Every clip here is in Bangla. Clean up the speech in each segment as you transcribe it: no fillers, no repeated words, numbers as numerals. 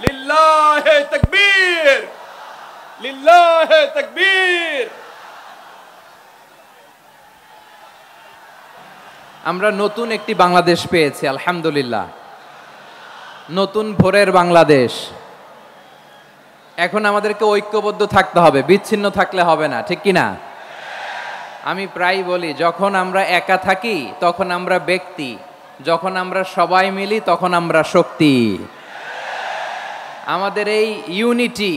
লিল্লাহে তাকবীর, লিল্লাহে তাকবীর। আমরা নতুন একটি বাংলাদেশ পেয়েছি, আলহামদুলিল্লাহ। নতুন ভোরের বাংলাদেশ। এখন আমাদেরকে ঐক্যবদ্ধ থাকতে হবে, বিচ্ছিন্ন থাকলে হবে না, ঠিক কি না? আমি প্রায় বলি, যখন আমরা একা থাকি তখন আমরা ব্যক্তি, যখন আমরা সবাই মিলি তখন আমরা শক্তি। আমাদের এই ইউনিটি,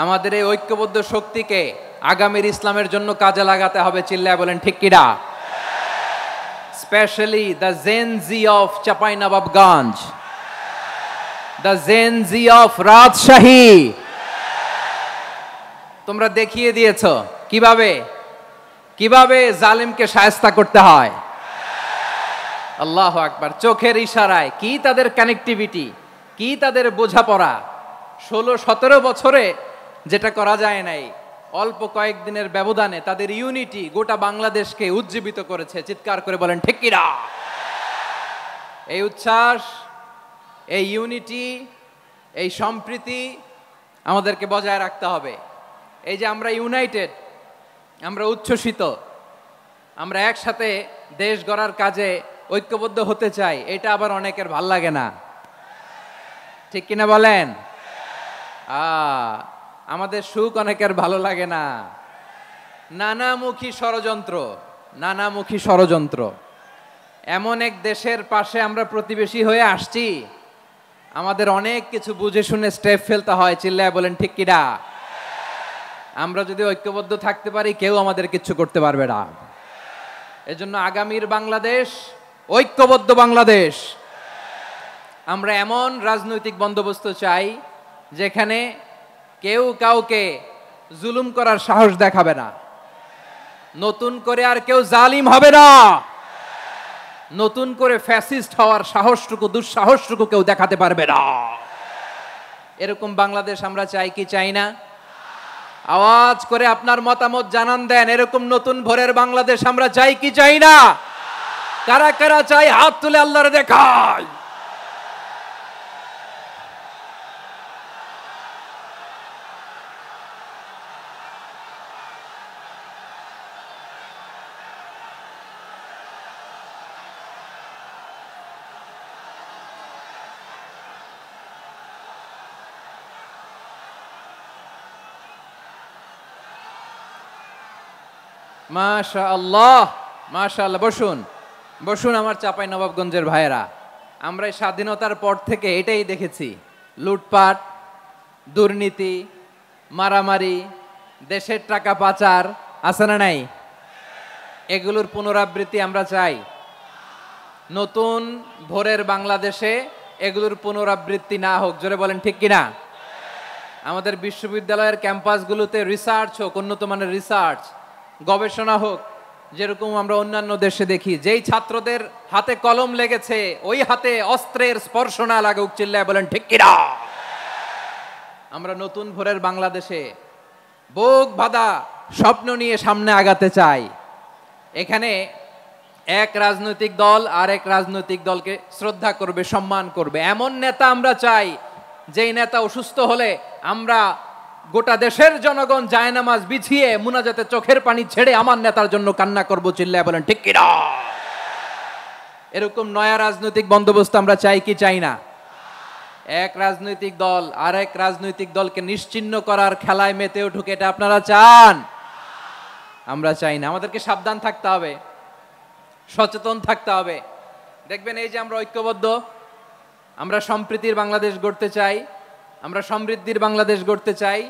আমাদের এই ঐক্যবদ্ধ শক্তিকে আগামীর ইসলামের জন্য কাজে লাগাতে হবে। চিল্লায় বলেন ঠিক কিনা? Specially the Gen Z of Chapainawabganj, the Gen Z of Rajshahi. তোমরা দেখিয়ে দিয়েছ কিভাবে কিভাবে জালিমকে শায়েস্তা করতে হয়। আল্লাহু আকবার। চোখের ইশারায় কি তাদের কানেক্টিভিটি, কি তাদের বোঝাপড়া। 16-17 বছরে যেটা করা যায় নাই, অল্প কয়েকদিনের ব্যবধানে তাদের ইউনিটি গোটা বাংলাদেশকে উজ্জীবিত করেছে। চিৎকার করে বলেন ঠিক কিনা? এই উচ্ছ্বাস, এই ইউনিটি, এই সম্প্রীতি আমাদেরকে বজায় রাখতে হবে। এই যে আমরা ইউনাইটেড, আমরা উচ্ছ্বসিত, আমরা একসাথে দেশ গড়ার কাজে ঐক্যবদ্ধ হতে চাই, এটা আবার অনেকের ভাল লাগে না, ঠিক কিনা বলেন? আমাদের সুখ অনেকের ভালো লাগে না। নানামুখী ষড়যন্ত্র, নানামুখী ষড়যন্ত্র। এমন এক দেশের পাশে আমরা প্রতিবেশী হয়ে আসছি, আমাদের অনেক কিছু বুঝে শুনে স্টেপ ফেলতে হয়। চিল্লায় বলেন ঠিক কিনা? আমরা যদি ঐক্যবদ্ধ থাকতে পারি, কেউ আমাদের কিছু করতে পারবে না। এজন্য আগামীর বাংলাদেশ ঐক্যবদ্ধ বাংলাদেশ। আমরা এমন রাজনৈতিক বন্দোবস্ত চাই যেখানে কেউ কাউকে জুলুম করার সাহস দেখাবে না। নতুন করে আর কেউ জালিম হবে না। নতুন করে ফ্যাসিস্ট হওয়ার সাহসটুকু, দুঃসাহসটুকু কেউ দেখাতে পারবে না। এরকম বাংলাদেশ আমরা চাই কি চাই না? আওয়াজ করে আপনার মতামত জানান দেন। এরকম নতুন ভোরের বাংলাদেশ আমরা চাই কি চাই না? কারা কারা চাই হাত তুলে আল্লাহর দেখায়। মাশাআল্লাহ, মাশাআল্লাহ। বসুন, বসুন আমার চাঁপাইনবাবগঞ্জের ভাইয়েরা। আমরা এই স্বাধীনতার পর থেকে এটাই দেখেছি, লুটপাট, দুর্নীতি, মারামারি, দেশের টাকা পাচার, আছে না নাই? এগুলোর পুনরাবৃত্তি আমরা চাই। নতুন ভোরের বাংলাদেশে এগুলোর পুনরাবৃত্তি না হোক। জোরে বলেন ঠিক কিনা? আমাদের বিশ্ববিদ্যালয়ের ক্যাম্পাসগুলোতে রিসার্চ হোক, উন্নত মানের রিসার্চ, গবেষণা হোক। যেরকম আমরা অন্যান্য দেশে দেখি, যেই ছাত্রদের হাতে কলম লেগেছে ওই হাতে অস্ত্রের স্পর্শ না লাগুক। চিল্লায় বলেন ঠিক কিনা? আমরা নতুন ভোরের বাংলাদেশে বুক বাঁধা স্বপ্ন নিয়ে সামনে আগাতে চাই। এখানে এক রাজনৈতিক দল আর এক রাজনৈতিক দলকে শ্রদ্ধা করবে, সম্মান করবে, এমন নেতা আমরা চাই যেই নেতা অসুস্থ হলে আমরা গোটা দেশের জনগণ জায়নামাজ বিছিয়ে মুনাজাতে চোখের পানি ছেড়ে আমার নেতার জন্য কান্না করব। চিল্লায় বলেন ঠিক কিনা? এরকম নয়া রাজনৈতিক বন্দোবস্ত আমরা চাই কি চাই না? এক রাজনৈতিক দল আর এক রাজনৈতিক দলকে নিশ্চিহ্ন করার খেলায় মেতে উঠুক, এটা আপনারা চান? আমরা চাই না। আমাদেরকে সাবধান থাকতে হবে, সচেতন থাকতে হবে। দেখবেন এই যে আমরা ঐক্যবদ্ধ, আমরা সম্প্রীতির বাংলাদেশ গড়তে চাই, আমরা সমৃদ্ধির বাংলাদেশ গড়তে চাই।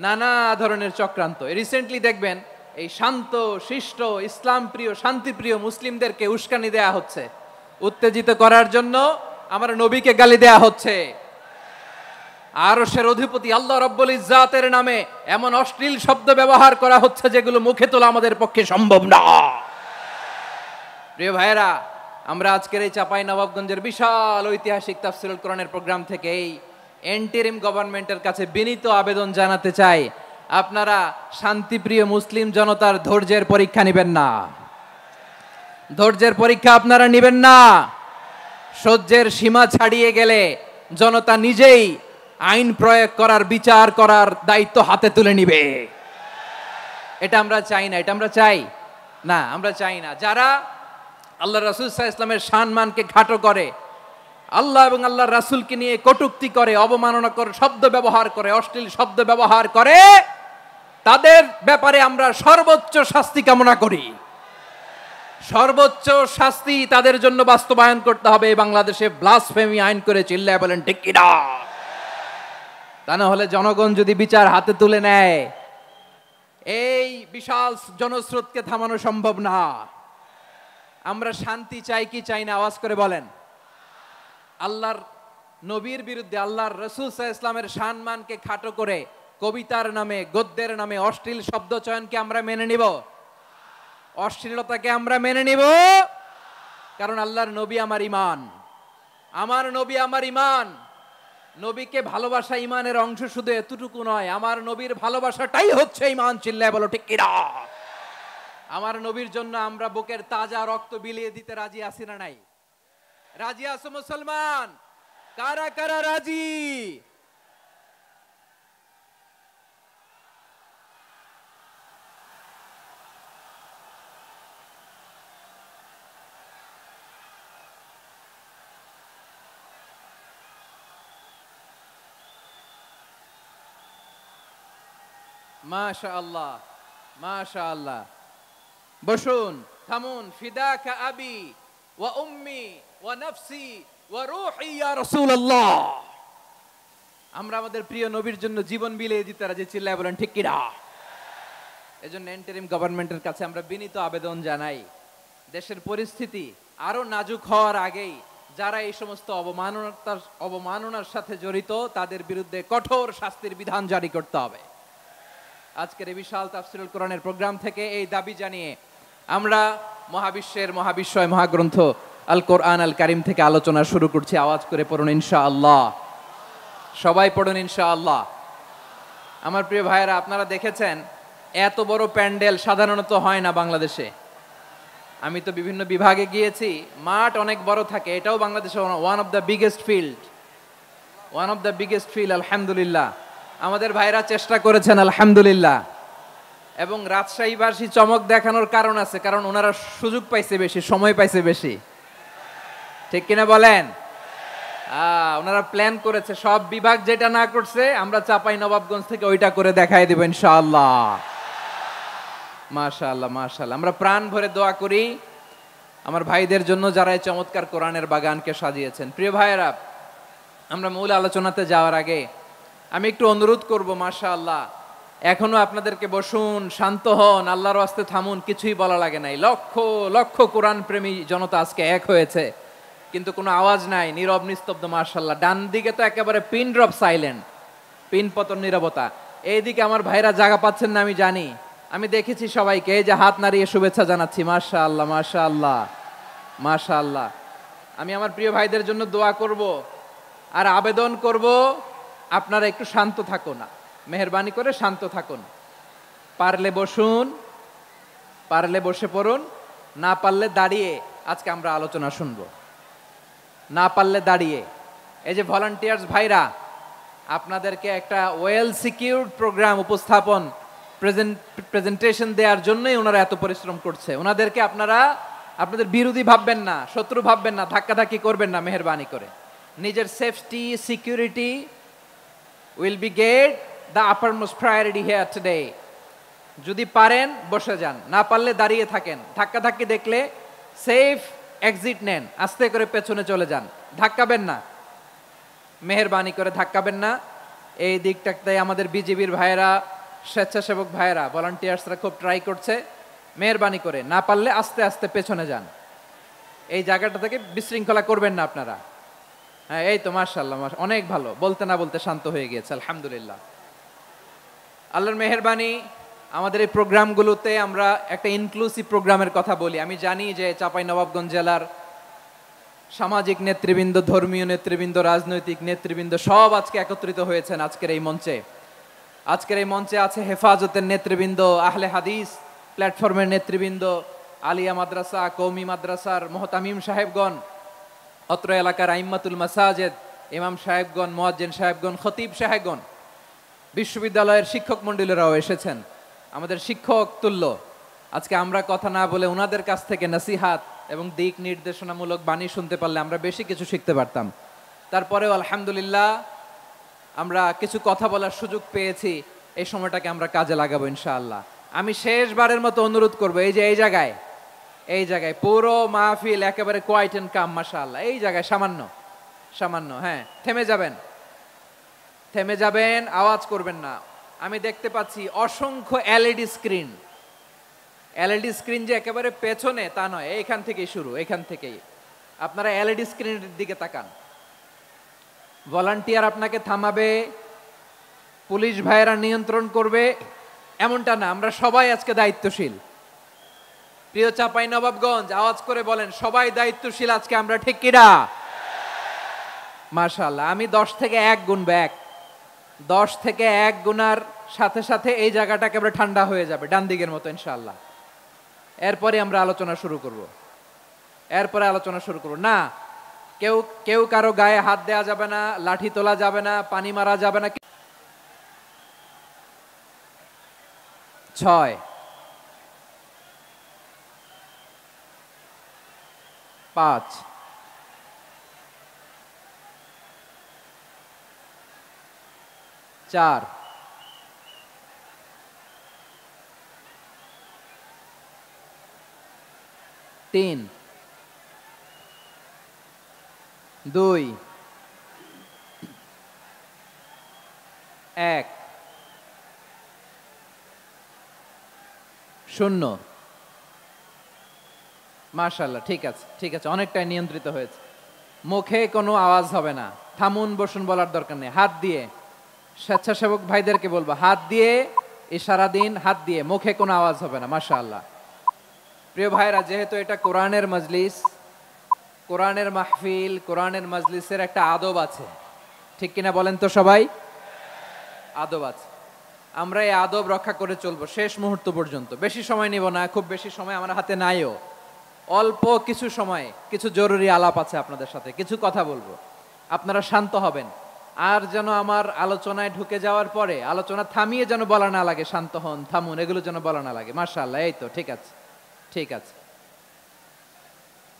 নানা ধরনের চক্রান্ত। রিসেন্টলি দেখবেন এই শান্ত শিষ্ট ইসলাম প্রিয় শান্তিপ্রিয় মুসলিমদেরকে উস্কানি দেয়া হচ্ছে, উত্তেজিত করার জন্য আমার নবীকে গালি দেয়া হচ্ছে। আরশের অধিপতি আল্লাহ রাব্বুল ইজ্জাতের নামে এমন অশ্লীল শব্দ ব্যবহার করা হচ্ছে যেগুলো মুখে তোলা আমাদের পক্ষে সম্ভব না। প্রিয় ভাইয়েরা, আমরা আজকের এই চাঁপাইনবাবগঞ্জের বিশাল ঐতিহাসিক তাফসীরুল কোরআনের প্রোগ্রাম থেকে এই এন্টারিম গভর্নমেন্টের কাছে বিনীত আবেদন জানাতে চাই, আপনারা শান্তিপ্রিয় মুসলিম জনতার ধৈর্যের পরীক্ষা নেবেন না। ধৈর্যের পরীক্ষা আপনারা নেবেন না। সহ্যের সীমা ছাড়িয়ে গেলে জনতা নিজেই আইন প্রয়োগ করার, বিচার করার দায়িত্ব হাতে তুলে নিবে। এটা আমরা চাই না, এটা আমরা চাই না, আমরা চাই না। যারা আল্লাহ রাসূল সাল্লাল্লাহু আলাইহি ওয়াসাল্লামের সম্মানকে খাটো করে, আল্লাহ এবং আল্লাহর রাসূলকে নিয়ে কটূক্তি করে, অবমাননাকর শব্দ ব্যবহার করে, অশ্লীল শব্দ ব্যবহার করে, তাদের ব্যাপারে আমরা সর্বোচ্চ শাস্তি কামনা করি। সর্বোচ্চ শাস্তি তাদের জন্য বাস্তবায়ন করতে হবে। বাংলাদেশে ব্লাসফেমি আইন করে চিল্লায় বলেন ঠিক কিনা? তা না হলে জনগণ যদি বিচার হাতে তুলে নেয়, এই বিশাল জনস্রোতকে থামানো সম্ভব না। আমরা শান্তি চাই কি চাই না? আওয়াজ করে বলেন। আল্লাহর নবীর বিরুদ্ধে, আল্লাহর রাসূল সাল্লাল্লাহু আলাইহি ওয়াসাল্লামের সম্মানকে খাটো করে কবিতার নামে, গদ্যের নামে অশ্লীল শব্দ চয়নকে আমরা মেনে নিব? অশ্লীলতাকে আমরা মেনে নিব? কারণ আল্লাহর নবী আমার ঈমান, আমার নবী আমার ঈমান। নবীকে ভালোবাসা ঈমানের অংশ শুধু এতটুকু নয়, আমার নবীর ভালোবাসাটাই হচ্ছে ঈমান। চিল্লায় বলো ঠিক কিনা? আমার নবীর জন্য আমরা বুকের তাজা রক্ত বিলিয়ে দিতে রাজি আছি না নাই? রাজি আছো মুসলমান? কারা কারা রাজি? মাশাআল্লাহ, মাশাআল্লাহ। বসুন, থামুন। ফিদাকা আবি ওয়া উম্মি ওয়া নাফসি ওয়া রূহি ইয়া রাসূলুল্লাহ। আমরা আমাদের প্রিয় নবীর জন্য জীবন বিলিয়ে দিতে রাজি। চিল্লায় বলেন ঠিক কিনা? এজন্য ইন্টারিম গভর্নমেন্টের কাছে আমরা বিনীত আবেদন জানাই, দেশের পরিস্থিতি আরো নাজুক হওয়ার আগেই যারা এই সমস্ত অবমাননার সাথে জড়িত তাদের বিরুদ্ধে কঠোর শাস্তির বিধান জারি করতে হবে। আজকের এই বিশাল তাফসীরুল কোরআনের প্রোগ্রাম থেকে এই দাবি জানিয়ে আমরা মহাবিশ্বের মহাবিশ্বয় মহাগ্রন্থ আল কোরআন আল কারীম থেকে আলোচনা শুরু করছি। আওয়াজ করে পড়ুন ইনশাআল্লাহ। সবাই পড়ুন ইনশাআল্লাহ। আমার প্রিয় ভাইয়েরা, আপনারা দেখেছেন এত বড় প্যান্ডেল সাধারণত হয় না বাংলাদেশে। আমি তো বিভিন্ন বিভাগে গিয়েছি, মাঠ অনেক বড় থাকে। এটাও বাংলাদেশে one of the biggest field. আলহামদুলিল্লাহ, আমাদের ভাইরা চেষ্টা করেছেন আলহামদুলিল্লাহ। এবং রাজশাহীবাসী চমক দেখানোর কারণ আছে, কারণ ওনারা সুযোগ পাইছে বেশি, সময় পাইছে বেশি। ঠিক কিনা বলেন? ওনারা প্ল্যান করেছে, সব বিভাগ যেটা না করছে আমরা চাপাই নবাবগঞ্জ থেকে ওইটা করে দেখাই দেব ইনশাআল্লাহ। মাশাআল্লাহ, মাশাআল্লাহ। আমরা প্রাণ ভরে দোয়া করি আমার ভাইদের জন্য যারা এই চমৎকার কোরআনের বাগানকে সাজিয়েছেন। প্রিয় ভাইয়েরা, আমরা মূল আলোচনাতে যাওয়ার আগে আমি একটু অনুরোধ করব, মাশাআল্লাহ, এখনো আপনাদেরকে বসুন, শান্ত হন, আল্লাহর ওয়াস্তে থামুন, কিছুই বলা লাগে নাই। লক্ষ লক্ষ কোরআন প্রেমী জনতা আজকে এক হয়েছে, কিন্তু কোনো আওয়াজ নাই, নীরব নিস্তব্ধ। মাশাআল্লাহ, ডান দিকে তো একেবারে পিন ড্রপ সাইলেন্ট, পিন পতন নীরবতা। এইদিকে আমার ভাইরা জায়গা পাচ্ছেন না আমি জানি, আমি দেখেছি সবাইকে, এই যে হাত নাড়িয়ে শুভেচ্ছা জানাচ্ছি। মাশাআল্লাহ, মাশাআল্লাহ, মাশাআল্লাহ। আমি আমার প্রিয় ভাইদের জন্য দোয়া করব আর আবেদন করব, আপনারা একটু শান্ত থাকুন, মেহেরবানি করে শান্ত থাকুন। পারলে বসুন, পারলে বসে পড়ুন, না পারলে দাঁড়িয়ে আজকে আমরা আলোচনা শুনবো। না পারলে দাঁড়িয়ে। এই যে ভলান্টিয়ার্স ভাইরা, আপনাদেরকে একটা ওয়েল সিকিউরড প্রোগ্রাম উপস্থাপন, প্রেজেন্টেশন দেওয়ার জন্যই ওনারা এত পরিশ্রম করছে। ওনাদেরকে আপনারা আপনাদের বিরোধী ভাববেন না, শত্রু ভাববেন না, ধাক্কাধাক্কি করবেন না, মেহেরবানি করে। নিজের safety, security will be get the uppermost priority here today. যদি পারেন বসে যান, না পারলে দাঁড়িয়ে থাকেন। ধাক্কাধাক্কি দেখলে সেফ এক্সিট নেন, আস্তে করে পেছনে চলে যান, ধাক্কাবেন না, মেহেরবানি করে ধাক্কাবেন না। এই দিকটাতে আমাদের বিজিবির ভাইয়েরা, স্বেচ্ছাসেবক ভাইয়েরা, ভলান্টিয়ার্সরা খুব ট্রাই করছে। মেহেরবানি করে না পারলে আস্তে আস্তে পেছনে যান। এই জায়গাটা থেকে বিশৃঙ্খলা করবেন না আপনারা। হ্যাঁ, এই তো মাশাআল্লাহ, অনেক ভালো। বলতে না বলতে শান্ত হয়ে গিয়েছে, আলহামদুলিল্লাহ। আল্লাহর মেহেরবানি, আমাদের এই প্রোগ্রামগুলোতে আমরা একটা ইনক্লুসিভ প্রোগ্রামের কথা বলি। আমি জানি যে চাঁপাইনবাবগঞ্জ জেলার সামাজিক নেতৃবৃন্দ, ধর্মীয় নেতৃবৃন্দ, রাজনৈতিক নেতৃবৃন্দ সব আজকে একত্রিত হয়েছেন আজকের এই মঞ্চে। আজকের এই মঞ্চে আছে হেফাজতের নেতৃবৃন্দ, আহলে হাদিস প্ল্যাটফর্মের নেতৃবৃন্দ, আলিয়া মাদ্রাসা, কওমি মাদ্রাসার মোহতামিম সাহেবগণ, অত্র এলাকার আইম্মাতুল মাসাজিদ, ইমাম সাহেবগণ, মুয়াজ্জিন সাহেবগণ, খতিব সাহেবগণ, বিশ্ববিদ্যালয়ের শিক্ষক মণ্ডলীরাও এসেছেন, আমাদের শিক্ষক তুল্য। আজকে আমরা কথা না বলে ওনাদের কাছ থেকে নসিহাত এবং দিক নির্দেশনামূলক বাণী শুনতে পারলে আমরা বেশি কিছু শিখতে পারতাম। তারপরেও আলহামদুলিল্লাহ আমরা কিছু কথা বলার সুযোগ পেয়েছি, এই সময়টাকে আমরা কাজে লাগাবো ইনশাআল্লাহ। আমি শেষবারের মতো অনুরোধ করবো, এই যে এই জায়গায় পুরো মাহফিল একেবারে কোয়াইট এন্ড কাম, মাশাআল্লাহ। এই জায়গায় সামান্য হ্যাঁ, থেমে যাবেন, আওয়াজ করবেন না। আমি দেখতে পাচ্ছি অসংখ্য এলইডি স্ক্রিন যে একেবারে পেছনে তা নয়, এইখান থেকেই শুরু, এখান থেকেই আপনারা এলইডি স্ক্রিনের দিকে তাকান। ভলান্টিয়ার আপনাকে থামাবে, পুলিশ ভাইয়েরা নিয়ন্ত্রণ করবে এমনটা না, আমরা সবাই আজকে দায়িত্বশীল। প্রিয় চাঁপাইনবাবগঞ্জ, আওয়াজ করে বলেন সবাই দায়িত্বশীল আজকে আমরা, ঠিক কিনা? মাশাআল্লাহ। আমি 10 থেকে 1 গুনবো, 10 থেকে 1 গুনার সাথে সাথে এই জায়গাটা একেবারে ঠান্ডা হয়ে যাবে, ডান দিকের মতো ইনশাআল্লাহ। এরপরে আমরা আলোচনা শুরু করব। না, কেউ কারো গায়ে হাত দেওয়া যাবে না, লাঠি তোলা যাবে না, পানি মারা যাবে না। 6 5 4 3 2 1 0। মাশাআল্লাহ, ঠিক আছে, অনেকটাই নিয়ন্ত্রিত হয়েছে। মুখে কোনো আওয়াজ হবে না, থামুন বসুন বলার দরকার নেই। হাত দিয়ে, স্বেচ্ছাসেবক ভাইদেরকে বলবো, হাত দিয়ে ইশারা দিন, হাত দিয়ে, মুখে কোনো আওয়াজ হবে না। মাশাআল্লাহ। প্রিয় ভাইরা, যেহেতু এটা কোরআনের মজলিস, কোরআনের মাহফিল, কোরআনের মজলিসের একটা আদব আছে, ঠিক কিনা বলেন তো সবাই? আদব আছে, আমরা এই আদব রক্ষা করে চলবো শেষ মুহূর্ত পর্যন্ত। বেশি সময় নিব না, খুব বেশি সময় আমার হাতে নাইও, অল্প কিছু সময় কিছু জরুরি আলাপ আছে আপনাদের সাথে, কিছু কথা বলবো, আপনারা শান্ত হবেন। আর যেন আমার আলোচনায় ঢুকে যাওয়ার পরে আলোচনা থামিয়ে যেন বলা না লাগে, শান্ত হন, থামুন, এগুলো যেন বলা না লাগে। মাশাআল্লাহ, এই তো ঠিক আছে।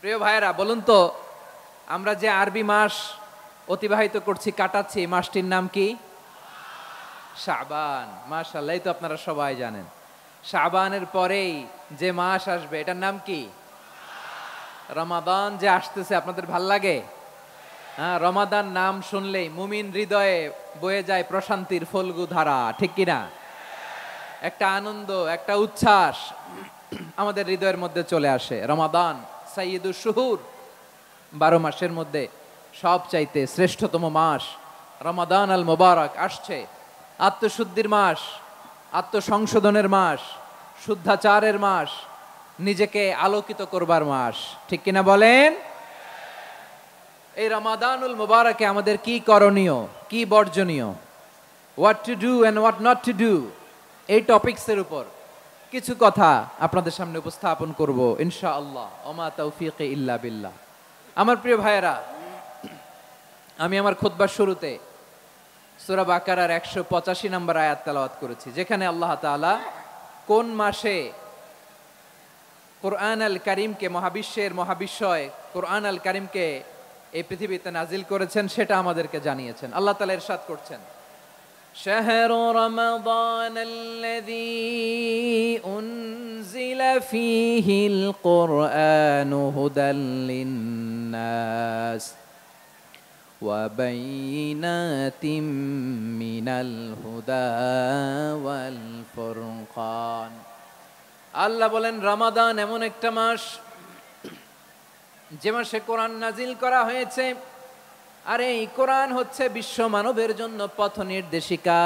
প্রিয় ভাইয়েরা, বলুন তো, আমরা যে আরবি মাস অতিবাহিত করছি, কাটাচ্ছি, মাসটির নাম কি? শাবান। মাশাআল্লাহ, এই তো আপনারা সবাই জানেন। শাবানের পরেই যে মাস আসবে এটার নাম কি? রমাদান। যে আসতেছে, আপনাদের ভাল লাগে? হ্যাঁ, রমাদান নাম শুনলেই মুমিন হৃদয়ে বয়ে যায় প্রশান্তির ফল্গু ধারা, ঠিক কিনা? একটা আনন্দ, একটা উচ্ছ্বাস আমাদের হৃদয়ের মধ্যে চলে আসে। রমাদান সাইয়্যিদুশ শুহুর, 12 মাসের মধ্যে সবচাইতে শ্রেষ্ঠতম মাস রমাদান আল মুবারক আসছে। আত্মশুদ্ধির মাস, আত্মসংশোধনের মাস, শুদ্ধাচারের মাস, নিজেকে আলোকিত করবার মাস, ঠিক কিনা বলেন? এই রমাদানুল মুবারকে আমাদের কি করণীয়, কি বর্জনীয়, what to do and what not to do, এই টপিকসের উপর কিছু কথা আপনাদের সামনে উপস্থাপন করব ইনশাআল্লাহ। ওমা তাওফীকি ইল্লা বিল্লাহ। আমার প্রিয় ভাইয়েরা, আমি আমার খুতবার শুরুতে সূরা বাকারার 185 নম্বর আয়াত তেলাওয়াত করেছি, যেখানে আল্লাহ তাআলা কোন মাসে কোরআন আল কারীমকে, মহাবিশ্বের মহাবিশ্বয় কোরআন আল কারীমকে এই পৃথিবীতে নাজিল করেছেন সেটা আমাদেরকে জানিয়েছেন। আল্লাহ তাআলা ইরশাদ করছেন, শাহরু রমাদান আল্লাযী উনজিলা ফীহিল কুরআনু হুদাল লিন-নাস ওয়া বাইয়িনাতিম মিনাল হুদা ওয়াল ফুরকান। আল্লাহ বলেন, রমাদান এমন একটা মাস যে মাসে কোরআন নাজিল করা হয়েছে, আর এই কোরআন হচ্ছে বিশ্ব মানবের জন্য পথ নির্দেশিকা,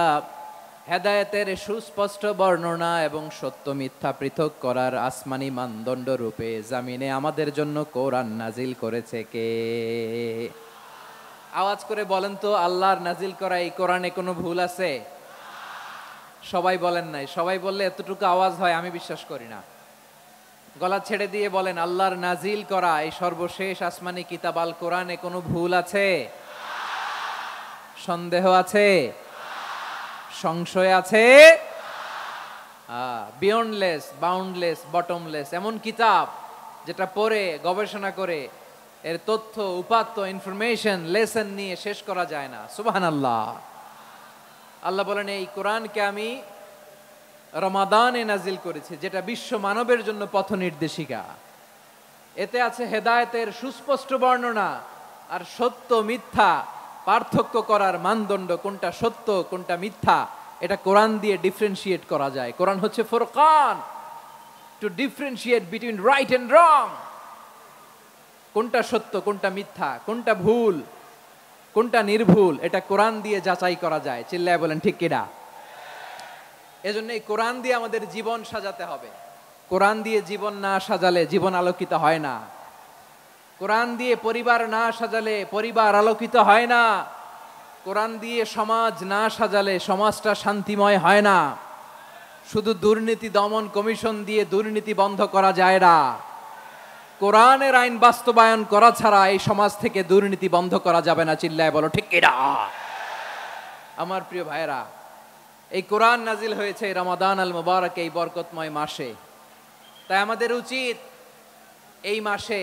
হেদায়েতের সুস্পষ্ট বর্ণনা এবং সত্য মিথ্যা পৃথক করার আসমানি মানদণ্ড রূপে জামিনে আমাদের জন্য কোরআন নাজিল করেছে কে? আওয়াজ করে বলেন তো, আল্লাহর নাজিল করা এই কোরআনে কোনো ভুল আছে? সবাই বলেন নাই। সবাই বললে এতটুকু আওয়াজ হয় আমি বিশ্বাস করি না। গলা ছেড়ে দিয়ে বলেন, আল্লাহর নাজিল করা এই সর্বশেষ আসমানি কিতাব আল কোরআনে কোনো ভুল আছে? সন্দেহ আছে? সংশয় আছে? বিয়ন্ডলেস, বাউন্ডলেস, বটমলেস, এমন কিতাব যেটা পড়ে গবেষণা করে এর তথ্য, উপাত্ত, ইনফরমেশন, লেসন নিয়ে শেষ করা যায় না। সুবহানাল্লাহ। আল্লাহ বলেন, এই কোরআনকে আমি রমাদানে নাজিল করেছি, যেটা বিশ্ব মানবের জন্য পথ নির্দেশিকা। এতে আছে হেদায়েতের সুস্পষ্ট বর্ণনা, আর সত্য মিথ্যা পার্থক্য করার মানদণ্ড, কোনটা সত্য কোনটা মিথ্যা, এটা কোরআন দিয়ে ডিফারেন্সিয়েট করা যায়। কোরআন হচ্ছে Furqan, to differentiate between right and wrong. কোনটা সত্য কোনটা মিথ্যা, কোনটা ভুল কোনটা নির্ভুল, এটা কোরআন দিয়ে যাচাই করা যায়। চিল্লায় বলেন ঠিক কিনা? এজন্য এই কোরআন দিয়ে আমাদের জীবন সাজাতে হবে। কোরআন দিয়ে জীবন না সাজালে জীবন আলোকিত হয় না। কোরআন দিয়ে পরিবার না সাজালে পরিবার আলোকিত হয় না। কোরআন দিয়ে সমাজ না সাজালে সমাজটা শান্তিময় হয় না। শুধু দুর্নীতি দমন কমিশন দিয়ে দুর্নীতি বন্ধ করা যায় না। কোরআনের আইন বাস্তবায়ন করা ছাড়া এই সমাজ থেকে দুর্নীতি বন্ধ করা যাবে না। চিল্লায় বলো ঠিক কিনা? আমার প্রিয় ভাইরা, এই কোরআন নাজিল হয়েছে রমাদান আল মুবারক, এই বরকতময় মাসে। তাই আমাদের উচিত এই মাসে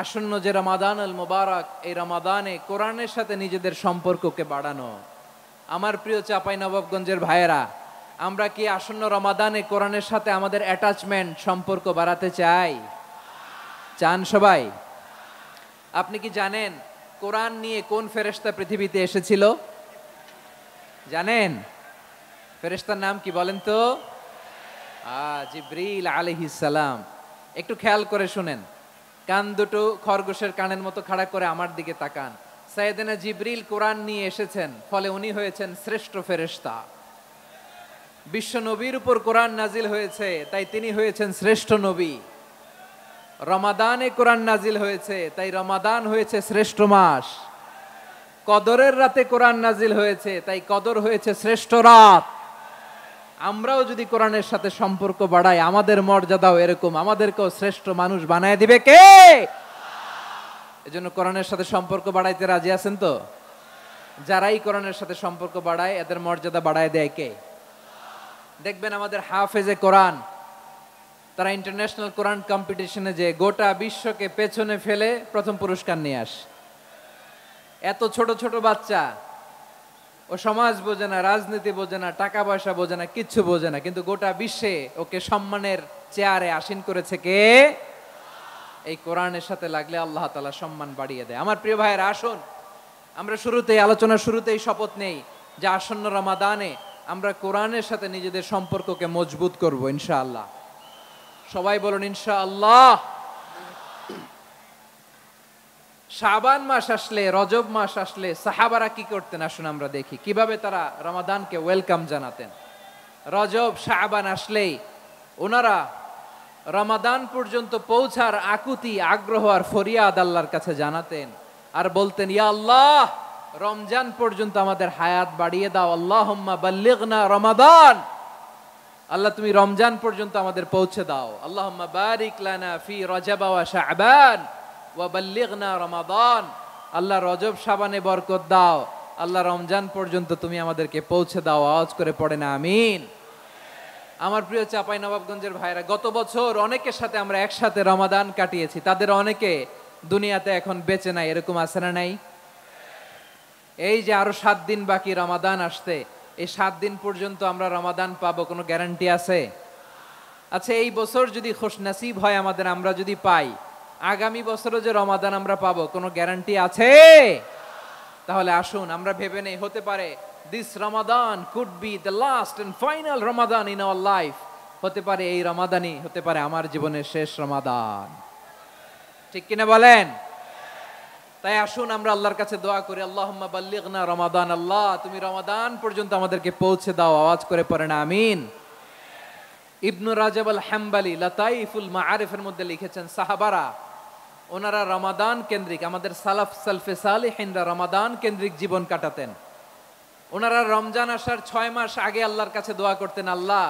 আসন্ন যে রমাদান আল মুবারক, এই রমাদানে কোরআনের সাথে নিজেদের সম্পর্ককে বাড়ানো। আমার প্রিয় চাঁপাইনবাবগঞ্জের ভাইয়েরা, আমরা কি আসন্ন রমাদানে কোরআনের সাথে আমাদের অ্যাটাচমেন্ট, সম্পর্ক বাড়াতে চাই? চান সবাই? আপনি কি জানেন কোরআন নিয়ে কোন ফেরেশতা পৃথিবীতে এসেছিল? জানেন? ফেরেশতার নাম কি বলেন তো? জিবরিল আলাইহিস সালাম। একটু খেয়াল করে শুনেন, কান দুটো খরগোশের কানের মতো খাড়া করে আমার দিকে তাকান। সাইয়েদনা জিবরিল কোরআন নিয়ে এসেছেন, ফলে উনি হয়েছেন শ্রেষ্ঠ ফেরেশতা। বিশ্ব নবীর উপর কোরআন নাজিল হয়েছে, তাই তিনি হয়েছেন শ্রেষ্ঠ নবী। রমাদানে কোরআন নাজিল হয়েছে, তাই রমাদান হয়েছে শ্রেষ্ঠ মাস। কদরের রাতে কোরআন নাজিল হয়েছে, তাই কদর হয়েছে শ্রেষ্ঠ রাত। আমরাও যদি কোরআনের সাথে সম্পর্ক বাড়াই, আমাদের মর্যাদাও এরকম, আমাদেরকেও শ্রেষ্ঠ মানুষ বানায় দিবে কে? এজন্য কোরআনের সাথে সম্পর্ক বাড়াইতে রাজি আছেন তো? যারাই কোরআনের সাথে সম্পর্ক বাড়ায়, এদের মর্যাদা বাড়ায় দেয় কে? দেখবেন আমাদের হাফেজে কোরআন, তারা ইন্টারন্যাশনাল কোরআন কম্পিটিশনে যে গোটা বিশ্বকে পেছনে ফেলে প্রথম পুরস্কার নিয়ে আসে। এত ছোট ছোট বাচ্চা, ও সমাজ বোঝে না, রাজনীতি বোঝে না, টাকা পয়সা বোঝে না, কিচ্ছু বোঝে না, কিন্তু গোটা বিশ্বে ওকে সম্মানের চেয়ারে আসীন করেছে কে? এই কোরআনের সাথে লাগলে আল্লাহ তাআলা সম্মান বাড়িয়ে দেয়। আমার প্রিয় ভাইয়েরা, আসুন আমরা শুরুতেই, আলোচনার শুরুতেই শপথ নেই যে আসন্ন রমাদানে আমরা কোরআনের সাথে নিজেদের সম্পর্ককে মজবুত করব ইনশাআল্লাহ। সবাই বলুন ইনশাআল্লাহ। শাবান মাস আসলে, রজব মাস আসলে সাহাবারা কি করতেন? আসুন আমরা দেখি কিভাবে তারা রমাদানকে ওয়েলকাম জানাতেন। রজব শাবান আসলেই ওনারা রমাদান পর্যন্ত পৌঁছার আকুতি, আগ্রহ আর ফরিয়াদ আল্লাহর কাছে জানাতেন, আর বলতেন, ইয়া আল্লাহ, রমজান পর্যন্ত আমাদের হায়াত বাড়িয়ে দাও। আল্লাহুম্মা বাল্লিগনা রমাদান, আল্লাহ তুমি রমজান পর্যন্ত আমাদের পৌঁছে দাও। আল্লাহুম্মা বারিক লানা ফি রজব ওয়া শাবান ওয়া বাল্লিগনা রমাদান, আল্লাহ রজব শাবানে বরকত দাও, আল্লাহ রমজান পর্যন্ত তুমি আমাদেরকে পৌঁছে দাও। আওয়াজ করে পড়েন আমিন। আমার প্রিয় চাঁপাইনবাবগঞ্জের ভাইরা, গত বছর অনেকের সাথে আমরা একসাথে রমাদান কাটিয়েছি, তাদের অনেকে দুনিয়াতে এখন বেঁচে নাই, এরকম আছে না নাই? এই যে আরো 7 দিন বাকি রমাদান আসতে, এই 7 দিন পর্যন্ত আমরা রমাদান পাবো, কোনো গ্যারান্টি আছে? আচ্ছা, এই বছর যদি খুশনসিব হয় আমাদের, আমরা যদি পাই, আগামী বছরও যে রমাদান আমরা পাবো, কোনো গ্যারান্টি আছে? তাহলে আসুন আমরা ভেবে নেই, হতে পারে this Ramadan could be the last and final Ramadan in our life. হতে পারে এই রমাদানই হতে পারে আমার জীবনের শেষ রমাদান। ঠিক কিনা বলেন? তাই আসুন আমরা আল্লাহর কাছে দোয়া করি, আল্লাহুম্মা বাল্লিগনা রমাদান, আল্লাহ তুমি রমাদান পর্যন্ত আমাদেরকে পৌঁছে দাও। আওয়াজ করে পড়েন আমিন। ইবনু রাজব আল হাম্বলি লাতাইফুল মাআরিফের মধ্যে লিখেছেন, সাহাবারা ওনারা রমাদান কেন্দ্রিক, আমাদের সালাফ সালফে সালিহিনরা রমাদান কেন্দ্রিক জীবন কাটাতেন। ওনারা রমজান আসার 6 মাস আগে আল্লাহর কাছে দোয়া করতেন, আল্লাহ